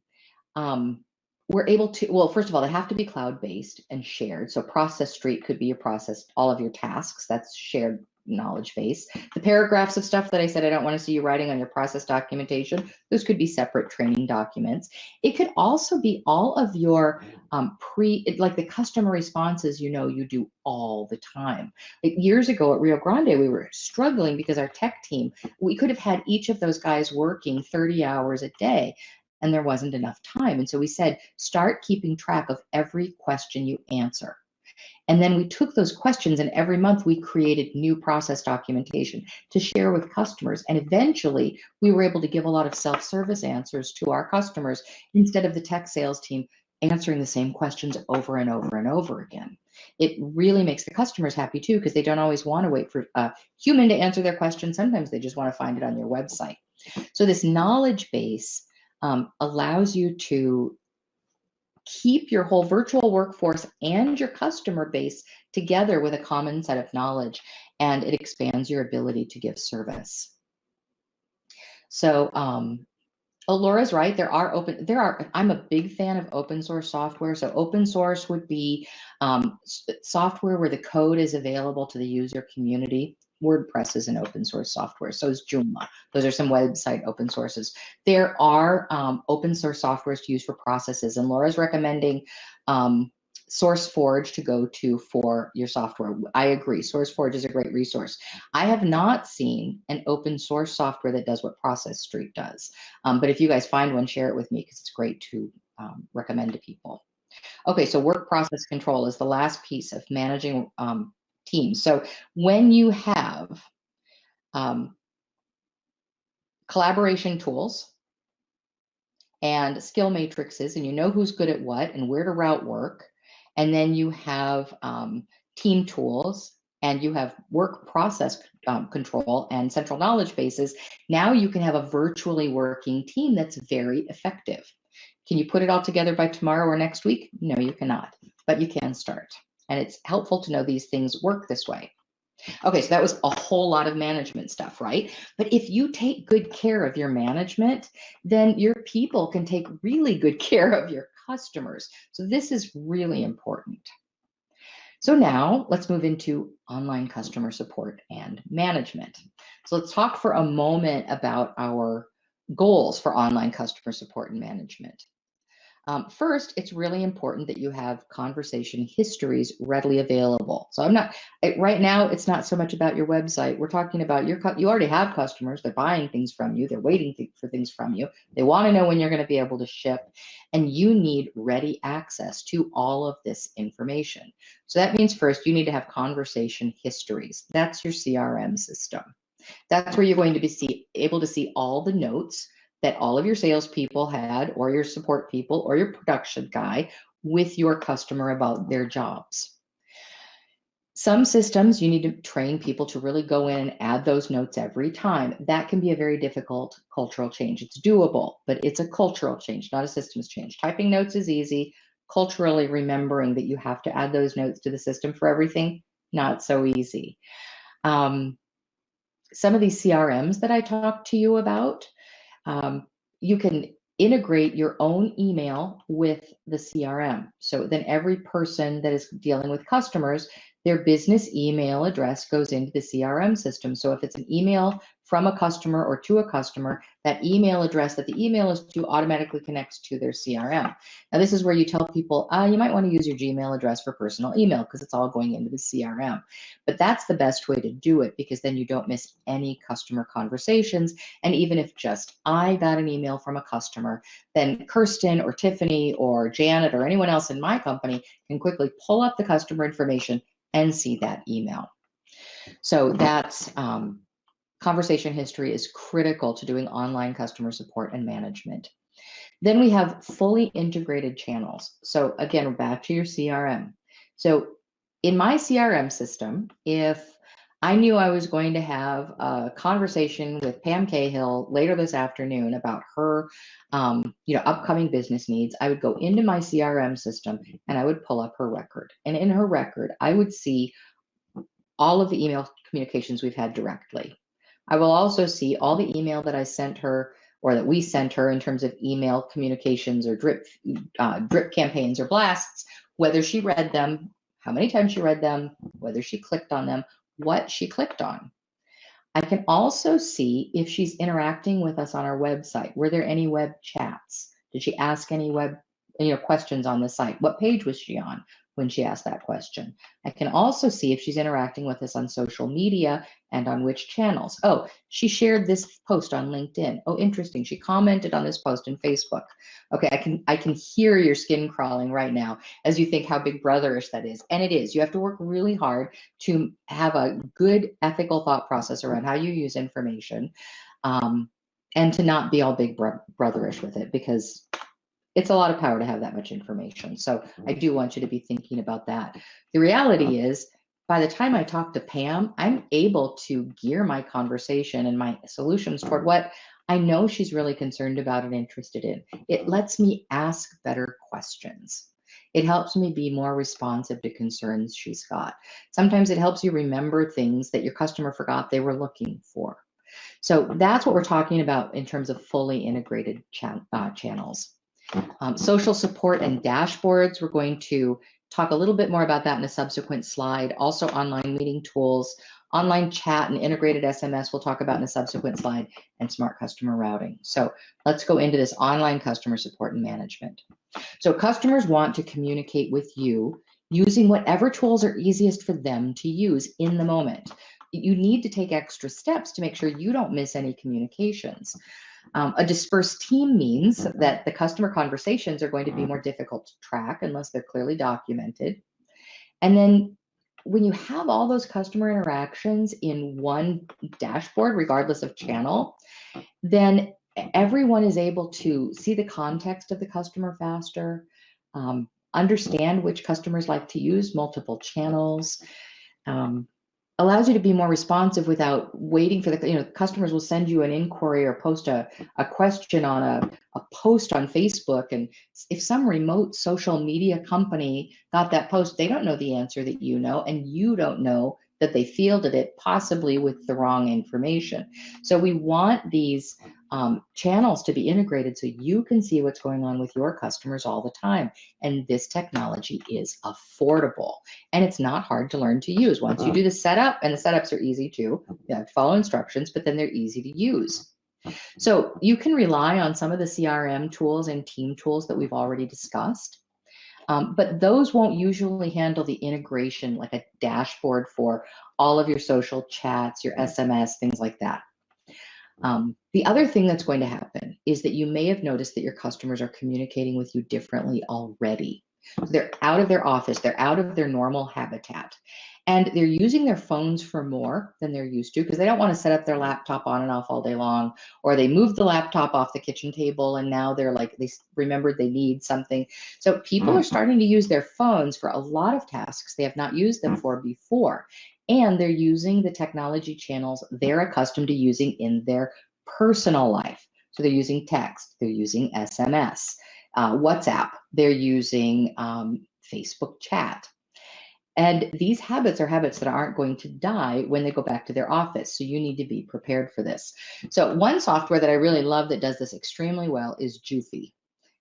we're able to, well, first of all, they have to be cloud-based and shared. So Process Street could be your process, all of your tasks, that's shared knowledge base. The paragraphs of stuff that I said I don't want to see you writing on your process documentation, those could be separate training documents. It could also be all of your like the customer responses you do all the time. Like years ago at Rio Grande, we were struggling because our tech team, we could have had each of those guys working 30 hours a day, and there wasn't enough time. And so we said, start keeping track of every question you answer. And then we took those questions, and every month we created new process documentation to share with customers. And eventually we were able to give a lot of self-service answers to our customers instead of the tech sales team answering the same questions over and over and over again. It really makes the customers happy too, because they don't always want to wait for a human to answer their question. Sometimes they just want to find it on your website. So this knowledge base allows you to keep your whole virtual workforce and your customer base together with a common set of knowledge, and it expands your ability to give service. So Laura's right, I'm a big fan of open source software. So open source would be software where the code is available to the user community. WordPress is an open source software, so is Joomla. Those are some website open sources. There are open source softwares to use for processes, and Laura's recommending SourceForge to go to for your software. I agree, SourceForge is a great resource. I have not seen an open source software that does what Process Street does, but if you guys find one, share it with me because it's great to recommend to people. Okay, so work process control is the last piece of managing teams. So when you have collaboration tools and skill matrices, and you know who's good at what and where to route work. And then you have team tools, and you have work process control and central knowledge bases. Now you can have a virtually working team that's very effective. Can you put it all together by tomorrow or next week? No, you cannot, but you can start. And it's helpful to know these things work this way. Okay, so that was a whole lot of management stuff, right? But if you take good care of your management, then your people can take really good care of your customers. So this is really important. So now let's move into online customer support and management. So let's talk for a moment about our goals for online customer support and management. First, it's really important that you have conversation histories readily available. So right now, it's not so much about your website. We're talking about you already have customers. They're buying things from you. They're waiting for things from you. They want to know when you're going to be able to ship, and you need ready access to all of this information. So that means first, you need to have conversation histories. That's your CRM system. That's where you're going to be able to see all the notes that all of your salespeople had, or your support people, or your production guy with your customer about their jobs. Some systems you need to train people to really go in and add those notes every time. That can be a very difficult cultural change. It's doable, but it's a cultural change, not a systems change. Typing notes is easy. Culturally remembering that you have to add those notes to the system for everything, not so easy. Some of these CRMs that I talked to you about, you can integrate your own email with the CRM. So then every person that is dealing with customers, their business email address goes into the CRM system. So if it's an email from a customer or to a customer, that email address that the email is to automatically connects to their CRM. Now, this is where you tell people, you might want to use your Gmail address for personal email because it's all going into the CRM. But that's the best way to do it, because then you don't miss any customer conversations. And even if just I got an email from a customer, then Kirsten or Tiffany or Janet or anyone else in my company can quickly pull up the customer information and see that email. So that's conversation history is critical to doing online customer support and management. Then we have fully integrated channels. So again, we're back to your CRM. So in my CRM system, if I knew I was going to have a conversation with Pam Cahill later this afternoon about her upcoming business needs, I would go into my CRM system and I would pull up her record. And in her record, I would see all of the email communications we've had directly. I will also see all the email that I sent her, or that we sent her in terms of email communications or drip campaigns or blasts, whether she read them, how many times she read them, whether she clicked on them, what she clicked on. I can also see if she's interacting with us on our website. Were there any web chats? Did she ask any web questions on the site? What page was she on when she asked that question? I can also see if she's interacting with us on social media and on which channels. Oh, she shared this post on LinkedIn. Oh, interesting. She commented on this post in Facebook. Okay, I can hear your skin crawling right now as you think how big brotherish that is. And it is. You have to work really hard to have a good ethical thought process around how you use information, and to not be all big brotherish with it, because it's a lot of power to have that much information. So I do want you to be thinking about that. The reality is, by the time I talk to Pam, I'm able to gear my conversation and my solutions toward what I know she's really concerned about and interested in. It lets me ask better questions. It helps me be more responsive to concerns she's got. Sometimes it helps you remember things that your customer forgot they were looking for. So that's what we're talking about in terms of fully integrated channels. Social support and dashboards, we're going to talk a little bit more about that in a subsequent slide. Also online meeting tools, online chat and integrated SMS we'll talk about in a subsequent slide, and smart customer routing. So let's go into this online customer support and management. So customers want to communicate with you using whatever tools are easiest for them to use in the moment. You need to take extra steps to make sure you don't miss any communications. A dispersed team means that the customer conversations are going to be more difficult to track unless they're clearly documented. And then when you have all those customer interactions in one dashboard, regardless of channel, then everyone is able to see the context of the customer faster, understand which customers like to use multiple channels, allows you to be more responsive without waiting for the, customers will send you an inquiry or post a question on a post on Facebook. And if some remote social media company got that post, they don't know the answer that you know, and you don't know that they fielded it possibly with the wrong information. So we want these channels to be integrated so you can see what's going on with your customers all the time. And this technology is affordable and it's not hard to learn to use. Once you do the setup, and the setups are easy too, you have to follow instructions, but then they're easy to use. So you can rely on some of the CRM tools and team tools that we've already discussed. But those won't usually handle the integration like a dashboard for all of your social chats, your SMS, things like that. The other thing that's going to happen is that you may have noticed that your customers are communicating with you differently already. So they're out of their office, they're out of their normal habitat, and they're using their phones for more than they're used to because they don't want to set up their laptop on and off all day long, or they moved the laptop off the kitchen table and now they're like, they remembered they need something. So people are starting to use their phones for a lot of tasks they have not used them for before. And they're using the technology channels they're accustomed to using in their personal life. So they're using text, they're using SMS, WhatsApp, they're using Facebook chat. And these habits are habits that aren't going to die when they go back to their office. So you need to be prepared for this. So one software that I really love that does this extremely well is Joofy.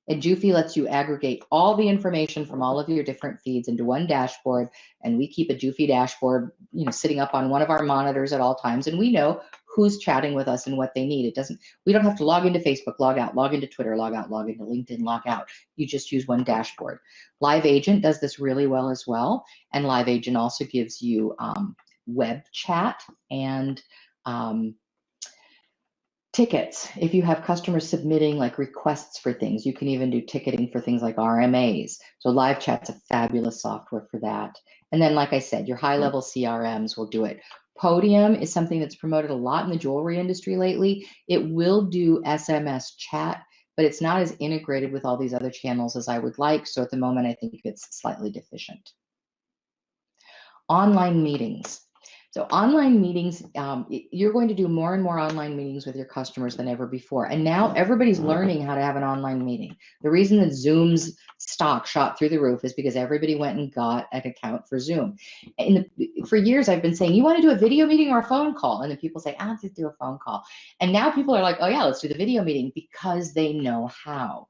And Joofy lets you aggregate all the information from all of your different feeds into one dashboard. And we keep a Joofy dashboard, sitting up on one of our monitors at all times. And we know who's chatting with us and what they need. We don't have to log into Facebook, log out, log into Twitter, log out, log into LinkedIn, log out. You just use one dashboard. Live Agent does this really well as well. And Live Agent also gives you web chat and tickets. If you have customers submitting like requests for things, you can even do ticketing for things like RMAs. So Live Chat's a fabulous software for that. And then, like I said, your high-level CRMs will do it. Podium is something that's promoted a lot in the jewelry industry lately. It will do SMS chat, but it's not as integrated with all these other channels as I would like. So at the moment, I think it's slightly deficient. Online meetings. So online meetings, you're going to do more and more online meetings with your customers than ever before. And now everybody's learning how to have an online meeting. The reason that Zoom's stock shot through the roof is because everybody went and got an account for Zoom. For years, I've been saying, you want to do a video meeting or a phone call? And then people say, I'll just do a phone call. And now people are like, oh yeah, let's do the video meeting because they know how.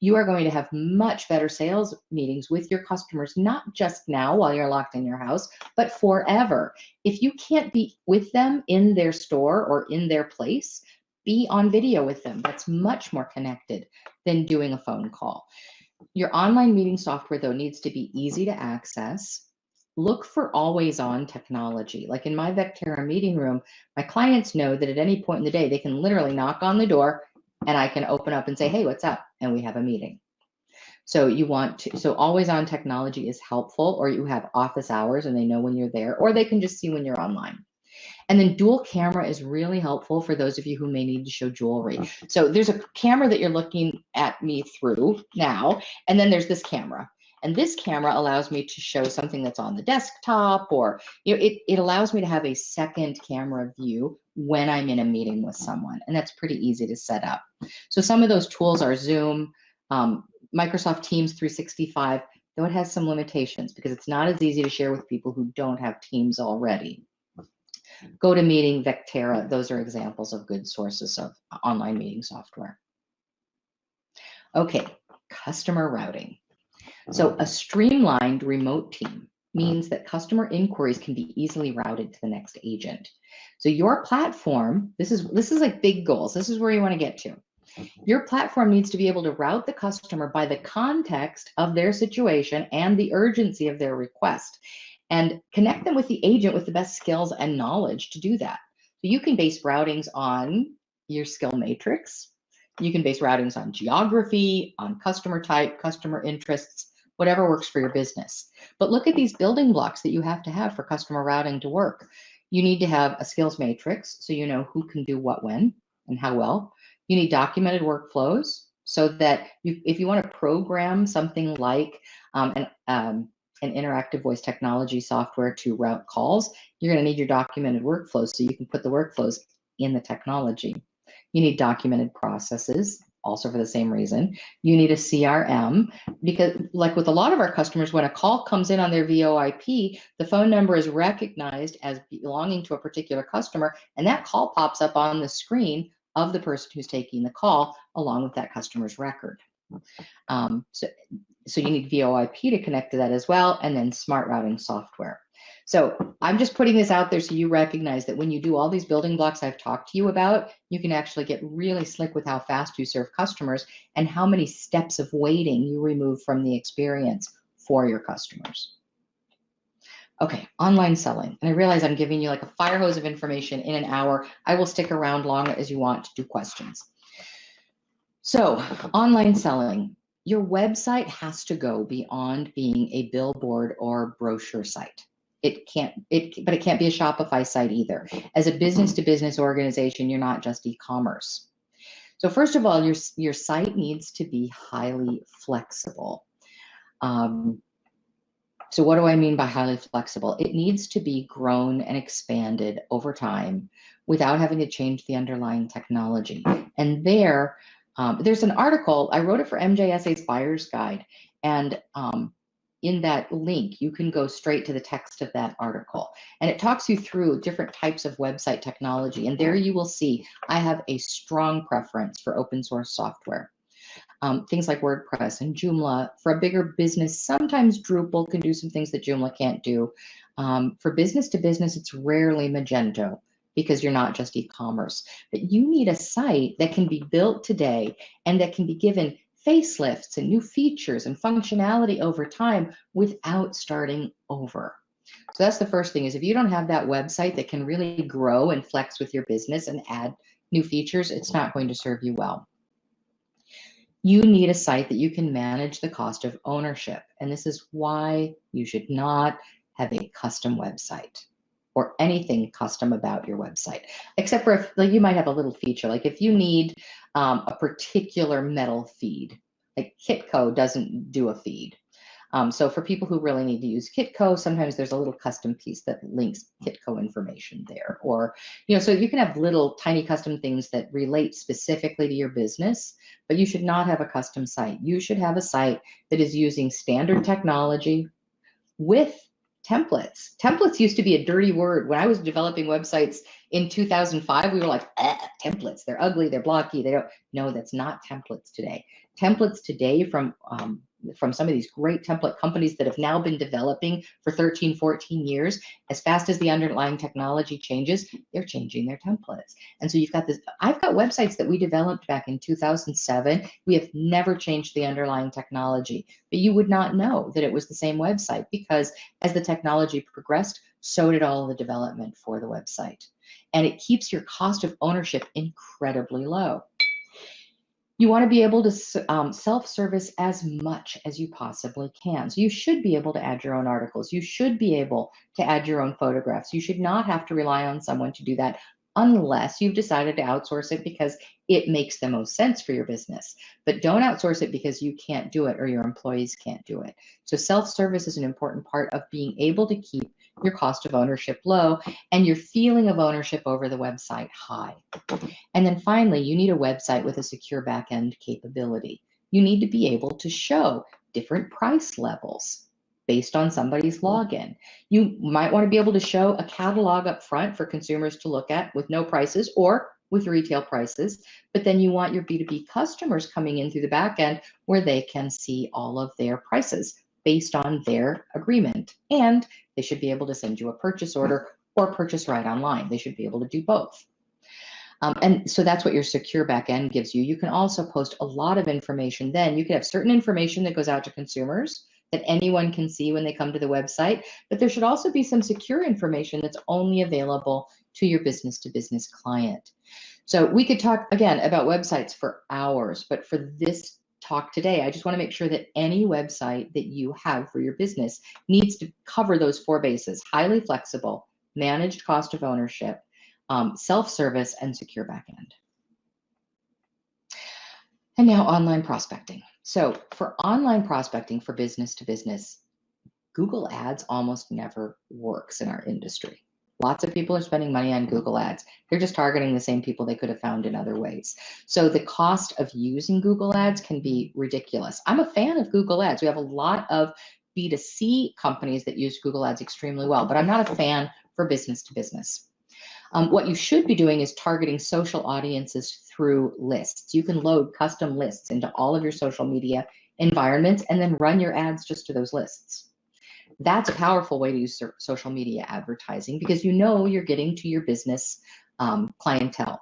You are going to have much better sales meetings with your customers, not just now while you're locked in your house, but forever. If you can't be with them in their store or in their place, be on video with them. That's much more connected than doing a phone call. Your online meeting software, though, needs to be easy to access. Look for always-on technology. Like in my Vectera meeting room, my clients know that at any point in the day, they can literally knock on the door and I can open up and say, hey, what's up? And we have a meeting. So always on technology is helpful, or you have office hours and they know when you're there, or they can just see when you're online. And then dual camera is really helpful for those of you who may need to show jewelry. So there's a camera that you're looking at me through now, and then there's this camera. And this camera allows me to show something that's on the desktop, or it allows me to have a second camera view when I'm in a meeting with someone. And that's pretty easy to set up. So some of those tools are Zoom, Microsoft Teams 365, though it has some limitations because it's not as easy to share with people who don't have Teams already. GoToMeeting, Vectera, those are examples of good sources of online meeting software. Okay, customer routing. So a streamlined remote team means that customer inquiries can be easily routed to the next agent. So your platform, this is like big goals. This is where you want to get to. Your platform needs to be able to route the customer by the context of their situation and the urgency of their request, and connect them with the agent with the best skills and knowledge to do that. So you can base routings on your skill matrix. You can base routings on geography, on customer type, customer interests, whatever works for your business. But look at these building blocks that you have to have for customer routing to work. You need to have a skills matrix so you know who can do what when and how well. You need documented workflows so that if you want to program something like an interactive voice technology software to route calls, you're going to need your documented workflows so you can put the workflows in the technology. You need documented processes, also for the same reason. You need a CRM, because like with a lot of our customers, when a call comes in on their VoIP, the phone number is recognized as belonging to a particular customer, and that call pops up on the screen of the person who's taking the call along with that customer's record. So you need VoIP to connect to that as well, and then smart routing software. So I'm just putting this out there so you recognize that when you do all these building blocks I've talked to you about, you can actually get really slick with how fast you serve customers and how many steps of waiting you remove from the experience for your customers. Okay, online selling. And I realize I'm giving you like a fire hose of information in an hour. I will stick around long as you want to do questions. So online selling. Your website has to go beyond being a billboard or brochure site. But it can't be a Shopify site either. As a business-to-business organization, you're not just e-commerce. So first of all, your site needs to be highly flexible. So what do I mean by highly flexible? It needs to be grown and expanded over time without having to change the underlying technology. And there's an article, I wrote it for MJSA's Buyer's Guide, and in that link, you can go straight to the text of that article. And it talks you through different types of website technology. And there you will see I have a strong preference for open source software. Things like WordPress and Joomla. For a bigger business, sometimes Drupal can do some things that Joomla can't do. For business to business, it's rarely Magento, because you're not just e-commerce. But you need a site that can be built today and that can be given facelifts and new features and functionality over time without starting over. So that's the first thing, is if you don't have that website that can really grow and flex with your business and add new features, it's not going to serve you well. You need a site that you can manage the cost of ownership. And this is why you should not have a custom website or anything custom about your website, except for if like you might have a little feature, like if you need a particular metal feed, like Kitco doesn't do a feed. So for people who really need to use Kitco, sometimes there's a little custom piece that links Kitco information there, or, so you can have little tiny custom things that relate specifically to your business, but you should not have a custom site. You should have a site that is using standard technology with templates. Templates used to be a dirty word. When I was developing websites in 2005, we were like, templates, they're ugly, they're blocky, no, that's not templates today. Templates today from some of these great template companies that have now been developing for 13, 14 years, as fast as the underlying technology changes, they're changing their templates. And so you've got this, I've got websites that we developed back in 2007. We have never changed the underlying technology, but you would not know that it was the same website, because as the technology progressed, so did all the development for the website. And it keeps your cost of ownership incredibly low. You want to be able to self-service as much as you possibly can. So you should be able to add your own articles. You should be able to add your own photographs. You should not have to rely on someone to do that unless you've decided to outsource it because it makes the most sense for your business. But don't outsource it because you can't do it or your employees can't do it. So self-service is an important part of being able to keep your cost of ownership low and your feeling of ownership over the website high. And then finally, you need a website with a secure backend capability. You need to be able to show different price levels based on somebody's login. You might want to be able to show a catalog up front for consumers to look at with no prices or with retail prices, but then you want your B2B customers coming in through the backend where they can see all of their prices based on their agreement. And they should be able to send you a purchase order or purchase right online. They should be able to do both. And so that's what your secure backend gives you. You can also post a lot of information. Then you can have certain information that goes out to consumers that anyone can see when they come to the website, but there should also be some secure information that's only available to your business-to-business client. So we could talk again about websites for hours, but for this talk today, I just want to make sure that any website that you have for your business needs to cover those 4 bases: highly flexible, managed cost of ownership, self-service, and secure backend. And now online prospecting. So for online prospecting for business to business, Google Ads almost never works in our industry. Lots of people are spending money on Google Ads. They're just targeting the same people they could have found in other ways. So the cost of using Google Ads can be ridiculous. I'm a fan of Google Ads. We have a lot of B2C companies that use Google Ads extremely well, but I'm not a fan for business to business. What you should be doing is targeting social audiences through lists. You can load custom lists into all of your social media environments and then run your ads just to those lists. That's a powerful way to use social media advertising because you know you're getting to your business clientele.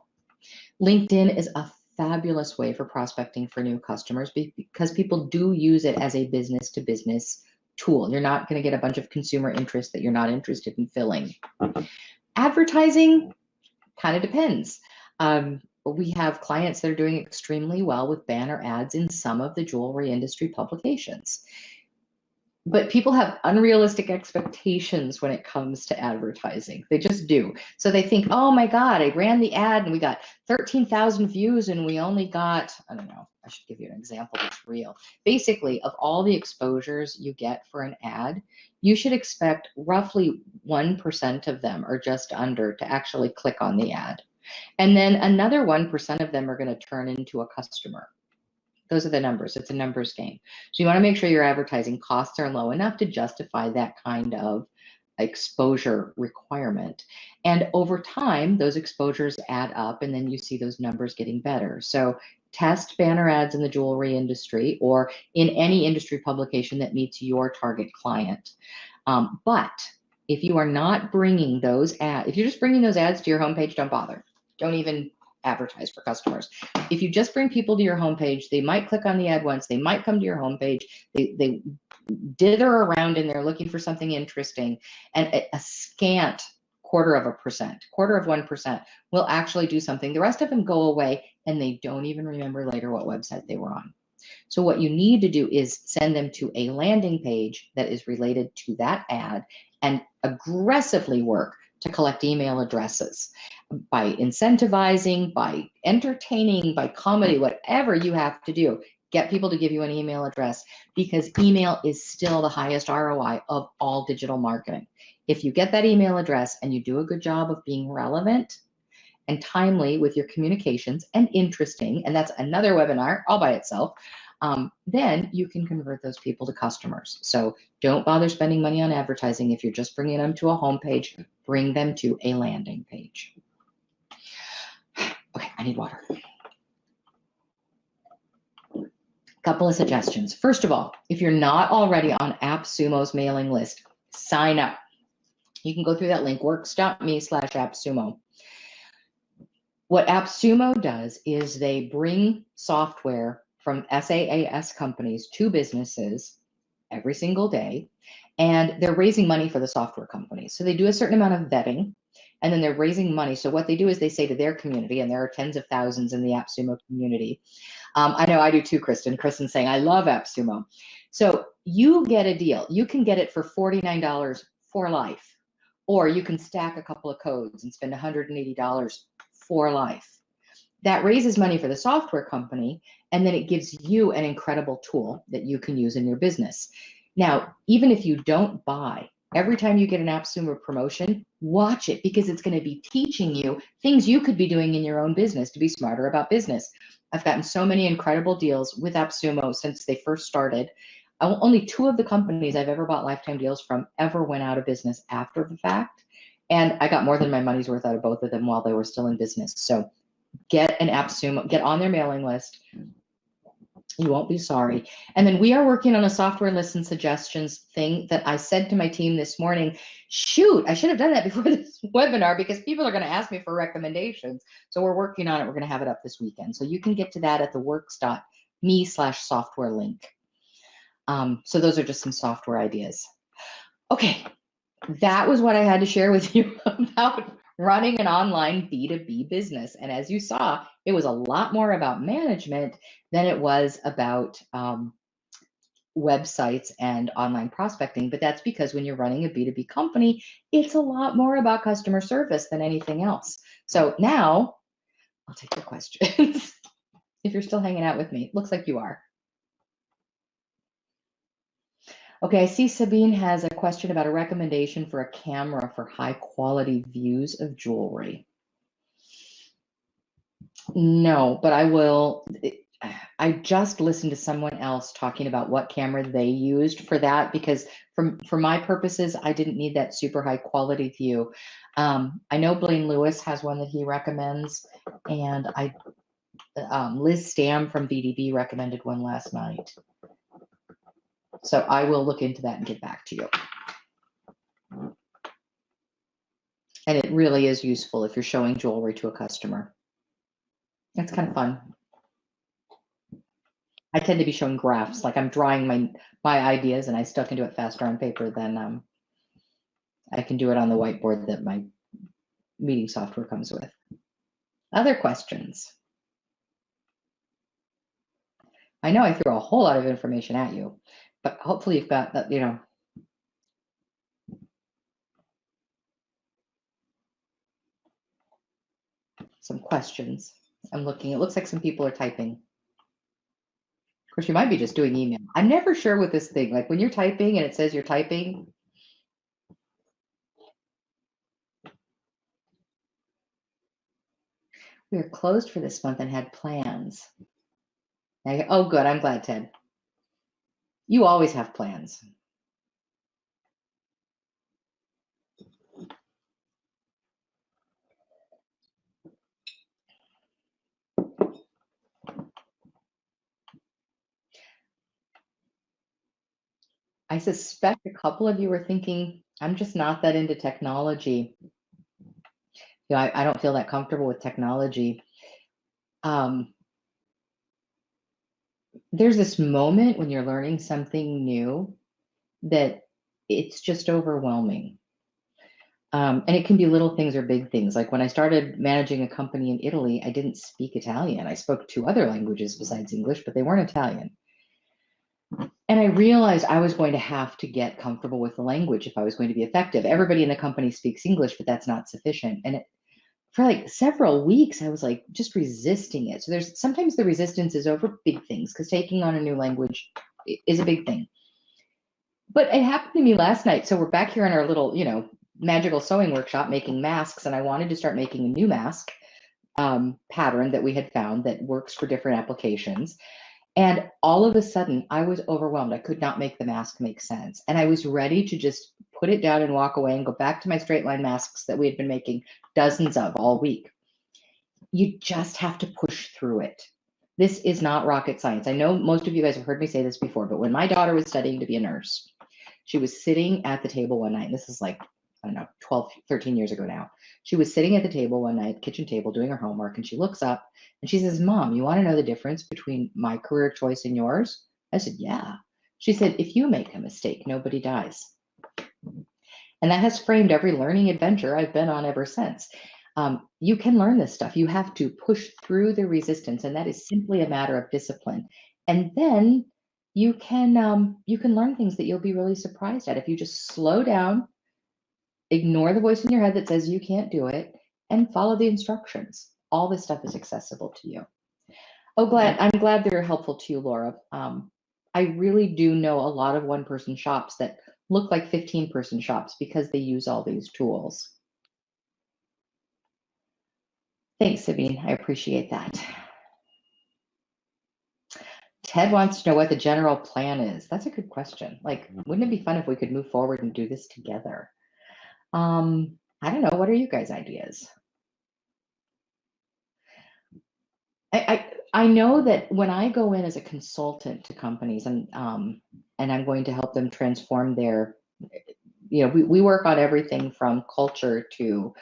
LinkedIn is a fabulous way for prospecting for new customers because people do use it as a business to business tool. You're not going to get a bunch of consumer interest that you're not interested in filling. Advertising kind of depends. We have clients that are doing extremely well with banner ads in some of the jewelry industry publications. But people have unrealistic expectations when it comes to advertising. They just do. So they think, oh my God, I ran the ad and we got 13,000 views and we only got, I don't know, I should give you an example that's real. Basically, of all the exposures you get for an ad, you should expect roughly 1% of them or just under to actually click on the ad. And then another 1% of them are going to turn into a customer. Those are the numbers. It's a numbers game. So you want to make sure your advertising costs are low enough to justify that kind of exposure requirement. And over time, those exposures add up and then you see those numbers getting better. So test banner ads in the jewelry industry or in any industry publication that meets your target client. But if you are not bringing those ads, if you're just bringing those ads to your homepage, don't bother. Don't even advertise for customers. If you just bring people to your homepage, they might click on the ad once, they might come to your homepage, they dither around in there looking for something interesting, and a scant quarter of 1% will actually do something. The rest of them go away and they don't even remember later what website they were on. So what you need to do is send them to a landing page that is related to that ad and aggressively work to collect email addresses by incentivizing, by entertaining, by comedy, whatever you have to do. Get people to give you an email address because email is still the highest ROI of all digital marketing. If you get that email address and you do a good job of being relevant and timely with your communications and interesting, and that's another webinar all by itself, then you can convert those people to customers. So don't bother spending money on advertising. If you're just bringing them to a homepage, bring them to a landing page. Okay, I need water. Couple of suggestions. First of all, if you're not already on AppSumo's mailing list, sign up. You can go through that link, works.me/AppSumo. What AppSumo does is they bring software from SaaS companies to businesses every single day, and they're raising money for the software companies. So they do a certain amount of vetting, and then they're raising money. So what they do is they say to their community, and there are tens of thousands in the AppSumo community. I know I do too, Kristen. Kristen's saying, I love AppSumo. So you get a deal. You can get it for $49 for life, or you can stack a couple of codes and spend $180 for life. That raises money for the software company, and then it gives you an incredible tool that you can use in your business. Now, even if you don't buy, every time you get an AppSumo promotion, watch it because it's going to be teaching you things you could be doing in your own business to be smarter about business. I've gotten so many incredible deals with AppSumo since they first started. Only 2 of the companies I've ever bought lifetime deals from ever went out of business after the fact. And I got more than my money's worth out of both of them while they were still in business. So get an AppSumo, get on their mailing list. You won't be sorry. And then we are working on a software list and suggestions thing that I said to my team this morning, shoot, I should have done that before this webinar because people are going to ask me for recommendations. So we're working on it. We're going to have it up this weekend. So you can get to that at the works.me/software link. So those are just some software ideas. Okay, that was what I had to share with you about running an online B2B business. And as you saw, it was a lot more about management than it was about websites and online prospecting. But that's because when you're running a B2B company, it's a lot more about customer service than anything else. So now I'll take your questions. If you're still hanging out with me, looks like you are. Okay, I see Sabine has a question about a recommendation for a camera for high quality views of jewelry. No, but I will. I just listened to someone else talking about what camera they used for that, because for my purposes, I didn't need that super high quality view. I know Blaine Lewis has one that he recommends, and Liz Stam from B2B recommended one last night. So I will look into that and get back to you. And it really is useful if you're showing jewelry to a customer. It's kind of fun. I tend to be showing graphs, like I'm drawing my ideas, and I still can do it faster on paper than I can do it on the whiteboard that my meeting software comes with. Other questions? I know I threw a whole lot of information at you, but hopefully you've got that, some questions. I'm looking, it looks like some people are typing. Of course, you might be just doing email. I'm never sure with this thing, like when you're typing and it says you're typing. We are closed for this month and had plans. Oh, good. I'm glad, Ted. You always have plans. I suspect a couple of you are thinking, I'm just not that into technology. I don't feel that comfortable with technology. There's this moment when you're learning something new that it's just overwhelming. And it can be little things or big things. Like when I started managing a company in Italy, I didn't speak Italian. I spoke 2 other languages besides English, but they weren't Italian. And I realized I was going to have to get comfortable with the language if I was going to be effective. Everybody in the company speaks English, but that's not sufficient. And for like several weeks, I was like just resisting it. So sometimes the resistance is over big things, because taking on a new language is a big thing. But it happened to me last night. So we're back here in our little, magical sewing workshop making masks, and I wanted to start making a new mask pattern that we had found that works for different applications. And all of a sudden, I was overwhelmed. I could not make the mask make sense. And I was ready to just put it down and walk away and go back to my straight line masks that we had been making dozens of all week. You just have to push through it. This is not rocket science. I know most of you guys have heard me say this before, but when my daughter was studying to be a nurse, she was sitting at the table one night, and this is like, I don't know, 12, 13 years ago now. She was sitting at the table one night, kitchen table, doing her homework, and she looks up and she says, "Mom, you want to know the difference between my career choice and yours?" I said, "Yeah." She said, "If you make a mistake, nobody dies." And that has framed every learning adventure I've been on ever since. You can learn this stuff. You have to push through the resistance, and that is simply a matter of discipline. And then you can learn things that you'll be really surprised at if you just slow down, ignore the voice in your head that says you can't do it, and follow the instructions. All this stuff is accessible to you. I'm glad they're helpful to you, Laura. I really do know a lot of one-person shops that look like 15-person shops because they use all these tools. Thanks, Sabine. I appreciate that. Ted wants to know what the general plan is. That's a good question. Like, wouldn't it be fun if we could move forward and do this together? I don't know. What are you guys' ideas? I know that when I go in as a consultant to companies and I'm going to help them transform their, we work on everything from culture to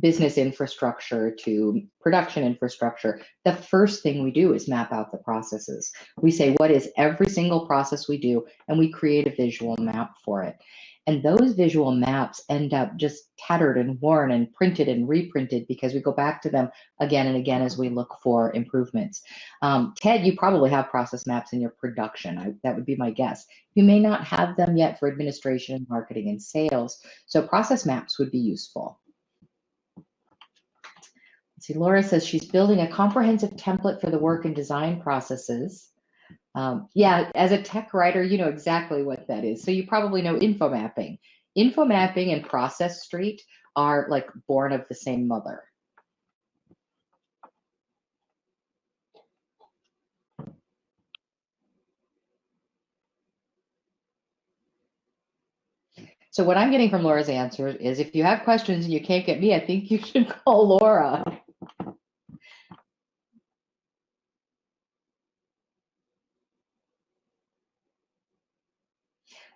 business infrastructure to production infrastructure, the first thing we do is map out the processes. We say, what is every single process we do? And we create a visual map for it. And those visual maps end up just tattered and worn and printed and reprinted because we go back to them again and again as we look for improvements. Ted, you probably have process maps in your production. That would be my guess. You may not have them yet for administration, marketing, and sales. So process maps would be useful. Let's see, Laura says she's building a comprehensive template for the work and design processes. Yeah, as a tech writer, you know exactly what that is. So you probably know info mapping. Info mapping and Process Street are like born of the same mother. So what I'm getting from Laura's answer is, if you have questions and you can't get me, I think you should call Laura.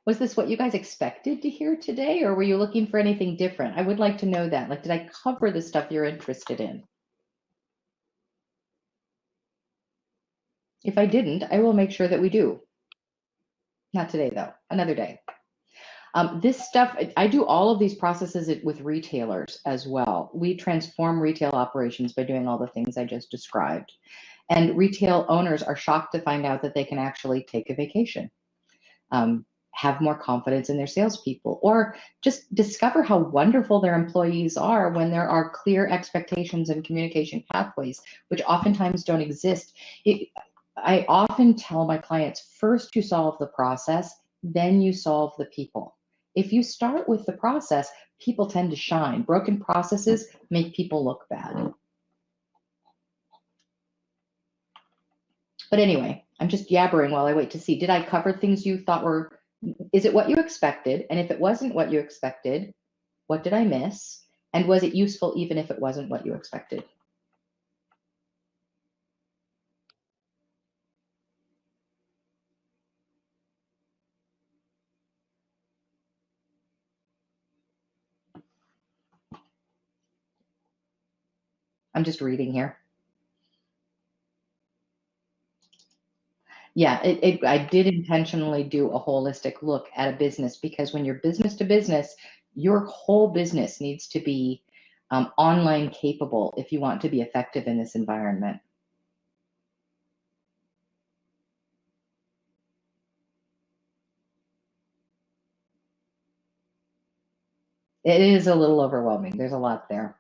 Was this what you guys expected to hear today, or were you looking for anything different? I would like to know that. Like, did I cover the stuff you're interested in? If I didn't, I will make sure that we do. Not today, though. Another day. This stuff, I do all of these processes with retailers as well. We transform retail operations by doing all the things I just described. And retail owners are shocked to find out that they can actually take a vacation, have more confidence in their salespeople, or just discover how wonderful their employees are when there are clear expectations and communication pathways, which oftentimes don't exist. I often tell my clients, first you solve the process, then you solve the people. If you start with the process, people tend to shine. Broken processes make people look bad. But anyway, I'm just yabbering while I wait to see, did I cover things you thought were, is it what you expected? And if it wasn't what you expected, what did I miss? And was it useful even if it wasn't what you expected? I'm just reading here. Yeah, I did intentionally do a holistic look at a business, because when you're business to business, your whole business needs to be online capable if you want to be effective in this environment. It is a little overwhelming. There's a lot there.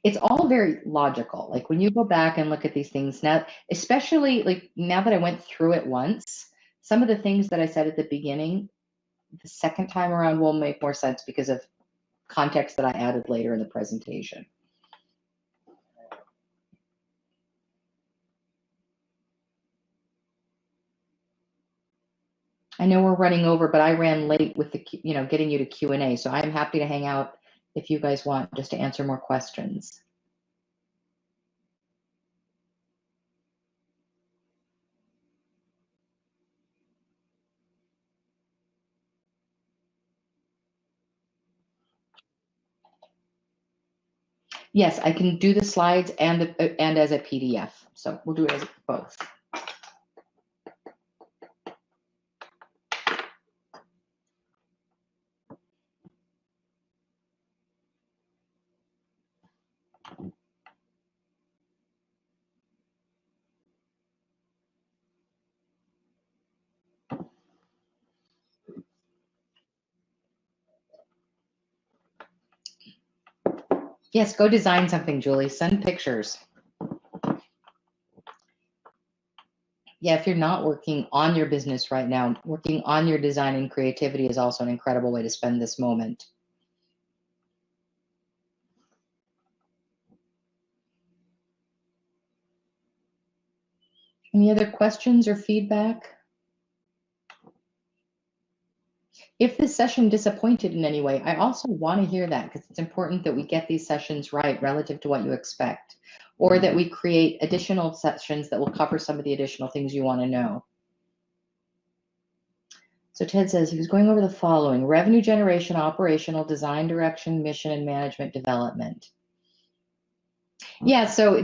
It's all very logical. Like when you go back and look at these things now, especially like now that I went through it once, some of the things that I said at the beginning, the second time around will make more sense because of context that I added later in the presentation. I know we're running over, but I ran late with the, getting you to Q&A. So I'm happy to hang out if you guys want, just to answer more questions. Yes, I can do the slides and as a PDF. So we'll do it as both. Yes, go design something, Julie. Send pictures. Yeah, if you're not working on your business right now, working on your design and creativity is also an incredible way to spend this moment. Any other questions or feedback? If this session disappointed in any way, I also want to hear that, because it's important that we get these sessions right relative to what you expect, or that we create additional sessions that will cover some of the additional things you want to know. So Ted says he was going over the following: revenue generation, operational, design, direction, mission, and management development. Yeah, so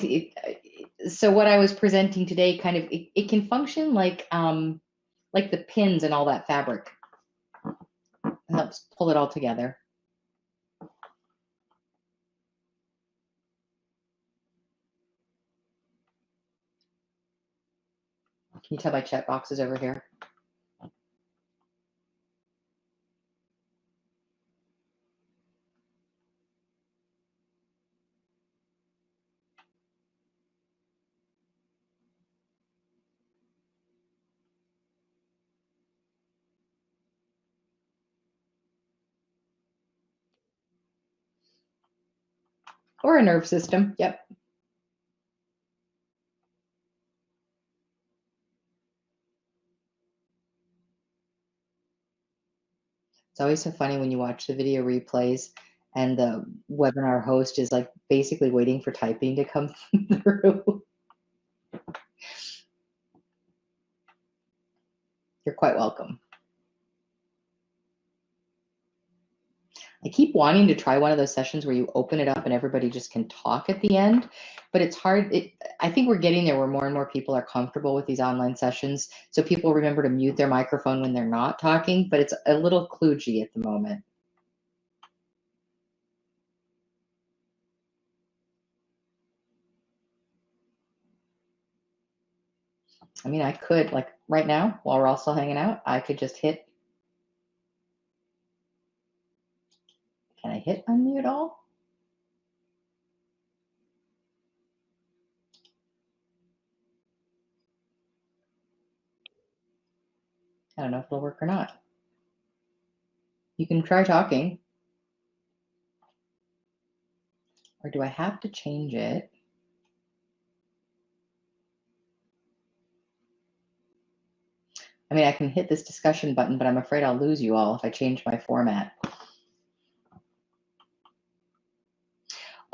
so what I was presenting today kind of, it can function like the pins and all that fabric. It helps pull it all together. Can you tell my chat boxes over here? Or a nerve system, yep. It's always so funny when you watch the video replays and the webinar host is like basically waiting for typing to come through. You're quite welcome. I keep wanting to try one of those sessions where you open it up and everybody just can talk at the end, but it's hard. I think we're getting there where more and more people are comfortable with these online sessions. So people remember to mute their microphone when they're not talking, but it's a little kludgy at the moment. I mean, I could, like right now, while we're all still hanging out, I could just hit. Can I hit unmute all? I don't know if it'll work or not. You can try talking. Or do I have to change it? I mean, I can hit this discussion button, but I'm afraid I'll lose you all if I change my format.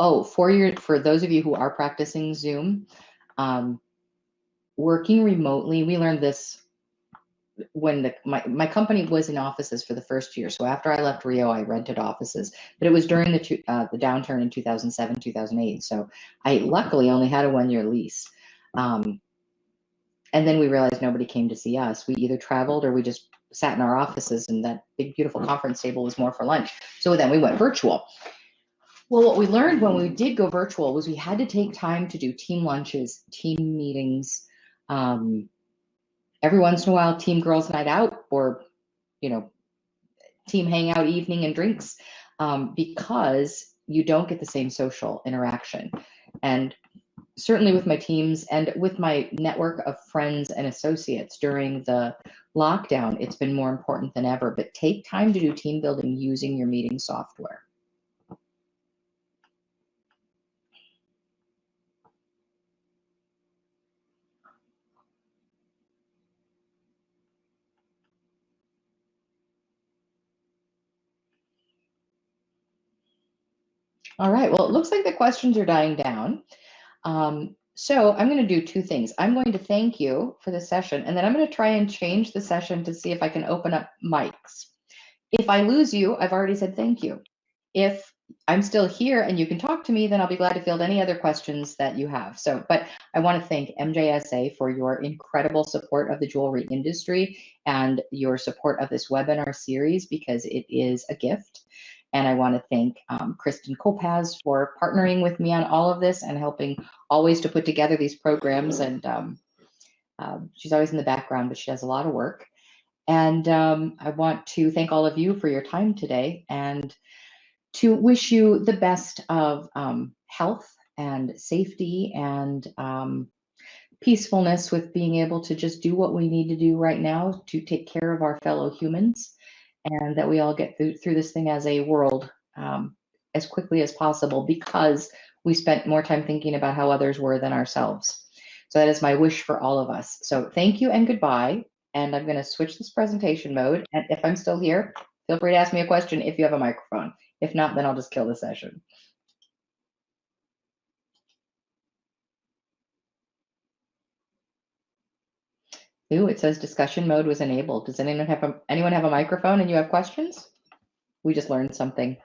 Oh, for those of you who are practicing Zoom, working remotely, we learned this when my company was in offices for the first year. So after I left Rio, I rented offices, but it was during the downturn in 2007, 2008. So I luckily only had a 1-year lease. And then we realized nobody came to see us. We either traveled or we just sat in our offices, and that big, beautiful conference table was more for lunch. So then we went virtual. Well, what we learned when we did go virtual was we had to take time to do team lunches, team meetings, every once in a while, team girls night out, or, team hangout evening and drinks, because you don't get the same social interaction. And certainly with my teams and with my network of friends and associates during the lockdown, it's been more important than ever. But take time to do team building using your meeting software. All right, well, it looks like the questions are dying down. So I'm going to do two things. I'm going to thank you for the session, and then I'm going to try and change the session to see if I can open up mics. If I lose you, I've already said thank you. If I'm still here and you can talk to me, then I'll be glad to field any other questions that you have. So, but I want to thank MJSA for your incredible support of the jewelry industry and your support of this webinar series, because it is a gift. And I want to thank Kristen Kopaz for partnering with me on all of this and helping always to put together these programs. And she's always in the background, but she does a lot of work. And I want to thank all of you for your time today, and to wish you the best of health and safety and peacefulness with being able to just do what we need to do right now to take care of our fellow humans, and that we all get through this thing as a world as quickly as possible, because we spent more time thinking about how others were than ourselves. So that is my wish for all of us. So thank you and goodbye. And I'm going to switch this presentation mode. And if I'm still here, feel free to ask me a question if you have a microphone. If not, then I'll just kill the session. Ooh, it says discussion mode was enabled. Does anyone have a microphone and you have questions? We just learned something.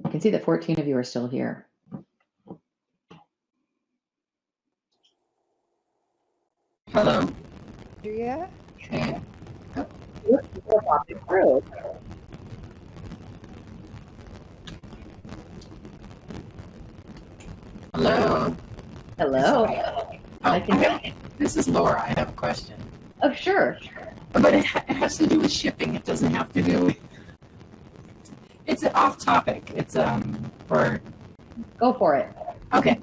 I can see that 14 of you are still here. Hello. Yeah. Hey. Hello. Hello. This is Laura. I have a question. Oh, sure. But it has to do with shipping. It doesn't have to do with... It's off topic. It's for... Go for it. Okay.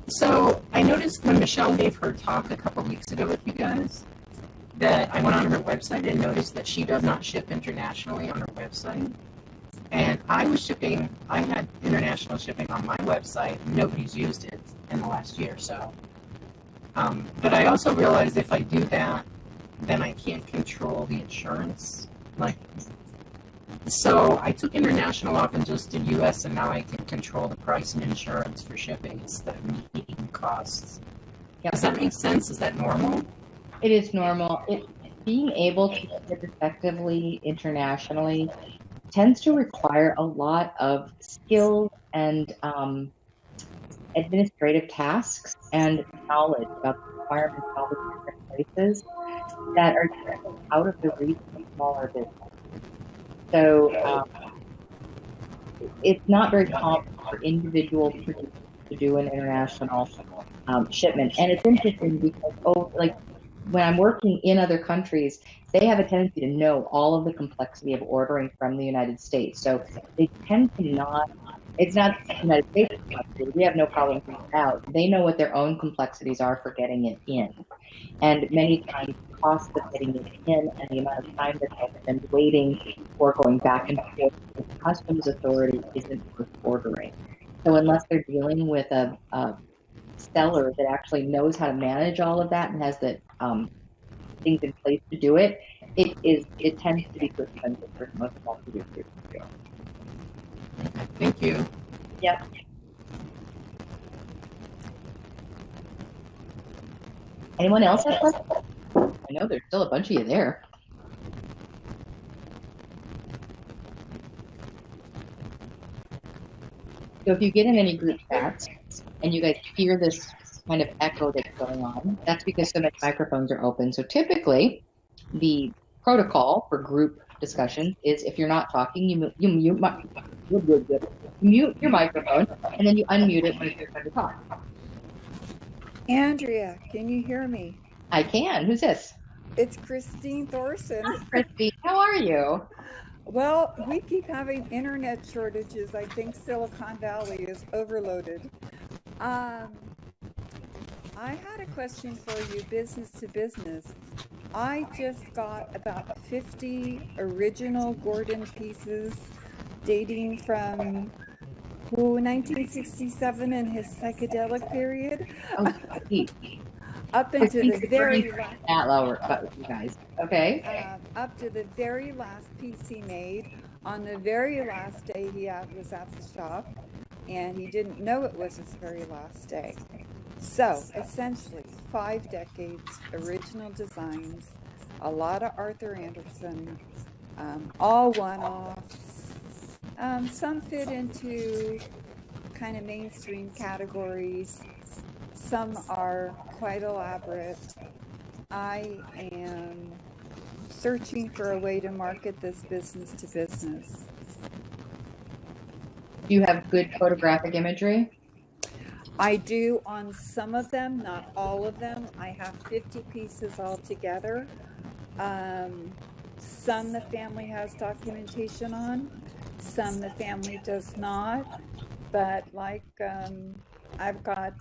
So I noticed when Michelle gave her talk a couple weeks ago with you guys that I went on her website and noticed that she does not ship internationally on her website. And I had international shipping on my website. Nobody's used it in the last year or so. But I also realized if I do that, then I can't control the insurance. So I took international off and just did US, and now I can control the price and insurance for shipping instead of me eating costs. Yep. Does that make sense? Is that normal? It is normal. Being able to ship effectively internationally tends to require a lot of skills and administrative tasks and knowledge about the requirements of all the different places that are out of the reach of smaller business. So it's not very common for individual producers to do an international shipment. And it's interesting because, when I'm working in other countries, they have a tendency to know all of the complexity of ordering from the United States. So they tend to not, it's not the United States complexity. We have no problem figuring it out. They know what their own complexities are for getting it in. And many times the cost of getting it in and the amount of time that they'll spend waiting or going back and forth with the customs authority isn't worth ordering. So unless they're dealing with a seller that actually knows how to manage all of that and has the things in place to do it, it tends to be too expensive for most small producers. Thank you. Yep. Anyone else have questions? I know there's still a bunch of you there. So if you get in any group chats and you guys hear this kind of echo that's going on, that's because so many microphones are open. So typically, the protocol for group discussion is if you're not talking, you mute your microphone, and then you unmute it when it's your turn to talk. Andrea, can you hear me? I can. Who's this? It's Christine Thorson. Hi, Christine. How are you? Well, we keep having internet shortages. I think Silicon Valley is overloaded. I had a question for you, business to business. I just got about 50 original Gordon pieces dating from 1967 in his psychedelic period. Oh, Up into the very last. That lower, you guys. Okay. Up to the very last piece he made on the very last day he was at the shop, and he didn't know it was his very last day. So essentially 5 decades, original designs, a lot of Arthur Anderson, all one-offs. Some fit into kind of mainstream categories. Some are quite elaborate. I am searching for a way to market this business to business. Do you have good photographic imagery? I do on some of them, not all of them. I have 50 pieces altogether. Some the family has documentation on, some the family does not. But I've got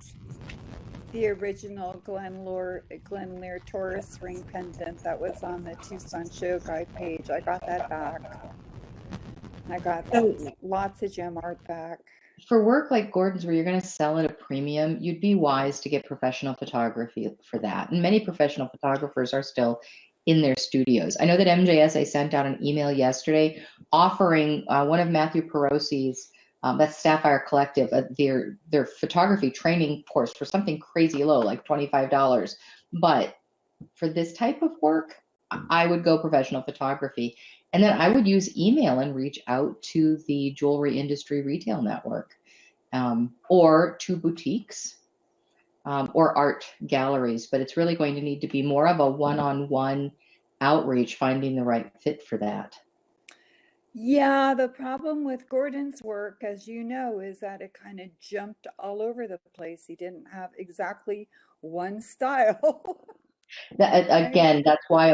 the original Glen Lear Taurus ring pendant that was on the Tucson Show Guide page. I got that back. I got lots of gem art back. For work like Gordon's, where you're going to sell at a premium, you'd be wise to get professional photography for that. And many professional photographers are still in their studios. I know that MJSA sent out an email yesterday offering one of Matthew Perosi's That's Sapphire Collective. Their photography training course for something crazy low, like $25. But for this type of work, I would go professional photography. And then I would use email and reach out to the jewelry industry retail network, or to boutiques, or art galleries. But it's really going to need to be more of a one-on-one outreach, finding the right fit for that. Yeah, the problem with Gordon's work, as you know, is that it kind of jumped all over the place. He didn't have exactly one style. Again, that's why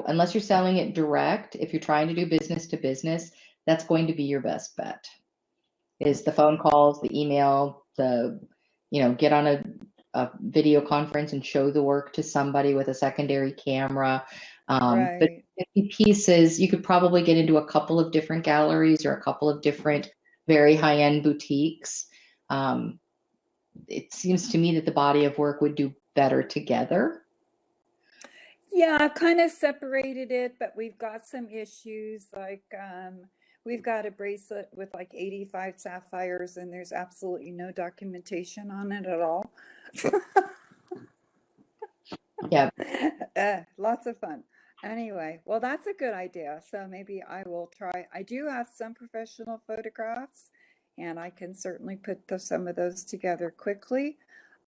unless you're selling it direct, if you're trying to do business to business, that's going to be your best bet. Is the phone calls, the email, get on a video conference and show the work to somebody with a secondary camera. But Right. pieces, you could probably get into a couple of different galleries or a couple of different very high-end boutiques. It seems to me that the body of work would do better together. Yeah, I've kind of separated it, but we've got some issues. Like, we've got a bracelet with like 85 sapphires, and there's absolutely no documentation on it at all. Yeah. Lots of fun. Anyway, well, that's a good idea. So maybe I will try. I do have some professional photographs, and I can certainly put some of those together quickly.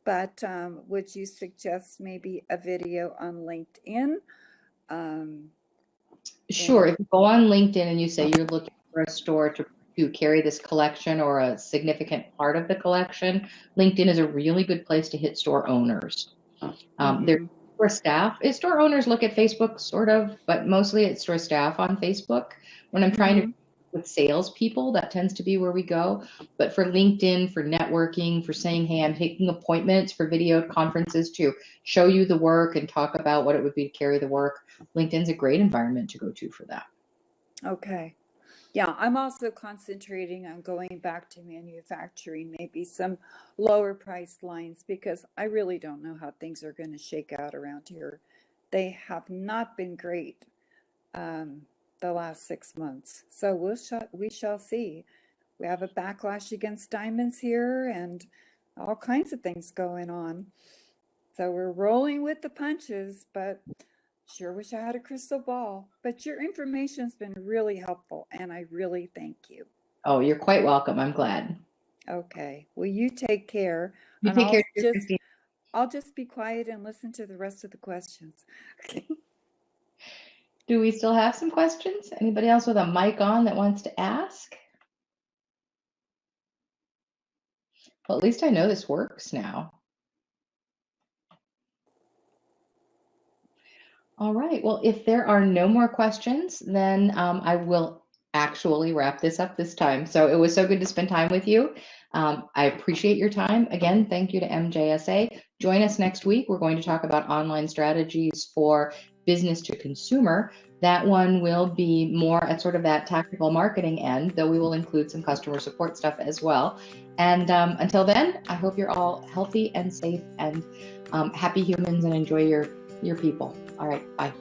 But would you suggest maybe a video on LinkedIn? Sure. If you go on LinkedIn and you say you're looking for a store to carry this collection or a significant part of the collection, LinkedIn is a really good place to hit store owners. There's store staff. Store owners look at Facebook, sort of, but mostly it's store staff on Facebook. When I'm trying to with salespeople, that tends to be where we go. But for LinkedIn, for networking, for saying, hey, I'm taking appointments for video conferences to show you the work and talk about what it would be to carry the work, LinkedIn's a great environment to go to for that. Okay. Yeah, I'm also concentrating on going back to manufacturing, maybe some lower priced lines, because I really don't know how things are going to shake out around here. They have not been great the last 6 months. So we shall see. We have a backlash against diamonds here and all kinds of things going on. So we're rolling with the punches, but sure wish I had a crystal ball. But your information's been really helpful, and I really thank you. Oh, you're quite welcome. I'm glad. Okay. Well, you take care. You And take care, Christine. I'll just be quiet and listen to the rest of the questions. Okay. Do we still have some questions? Anybody else with a mic on that wants to ask? Well, at least I know this works now. All right. Well, if there are no more questions, then I will actually wrap this up this time. So it was so good to spend time with you. I appreciate your time. Again, thank you to MJSA. Join us next week. We're going to talk about online strategies for business to consumer. That one will be more at sort of that tactical marketing end, though we will include some customer support stuff as well. And until then, I hope you're all healthy and safe and happy humans and enjoy your people. All right, bye.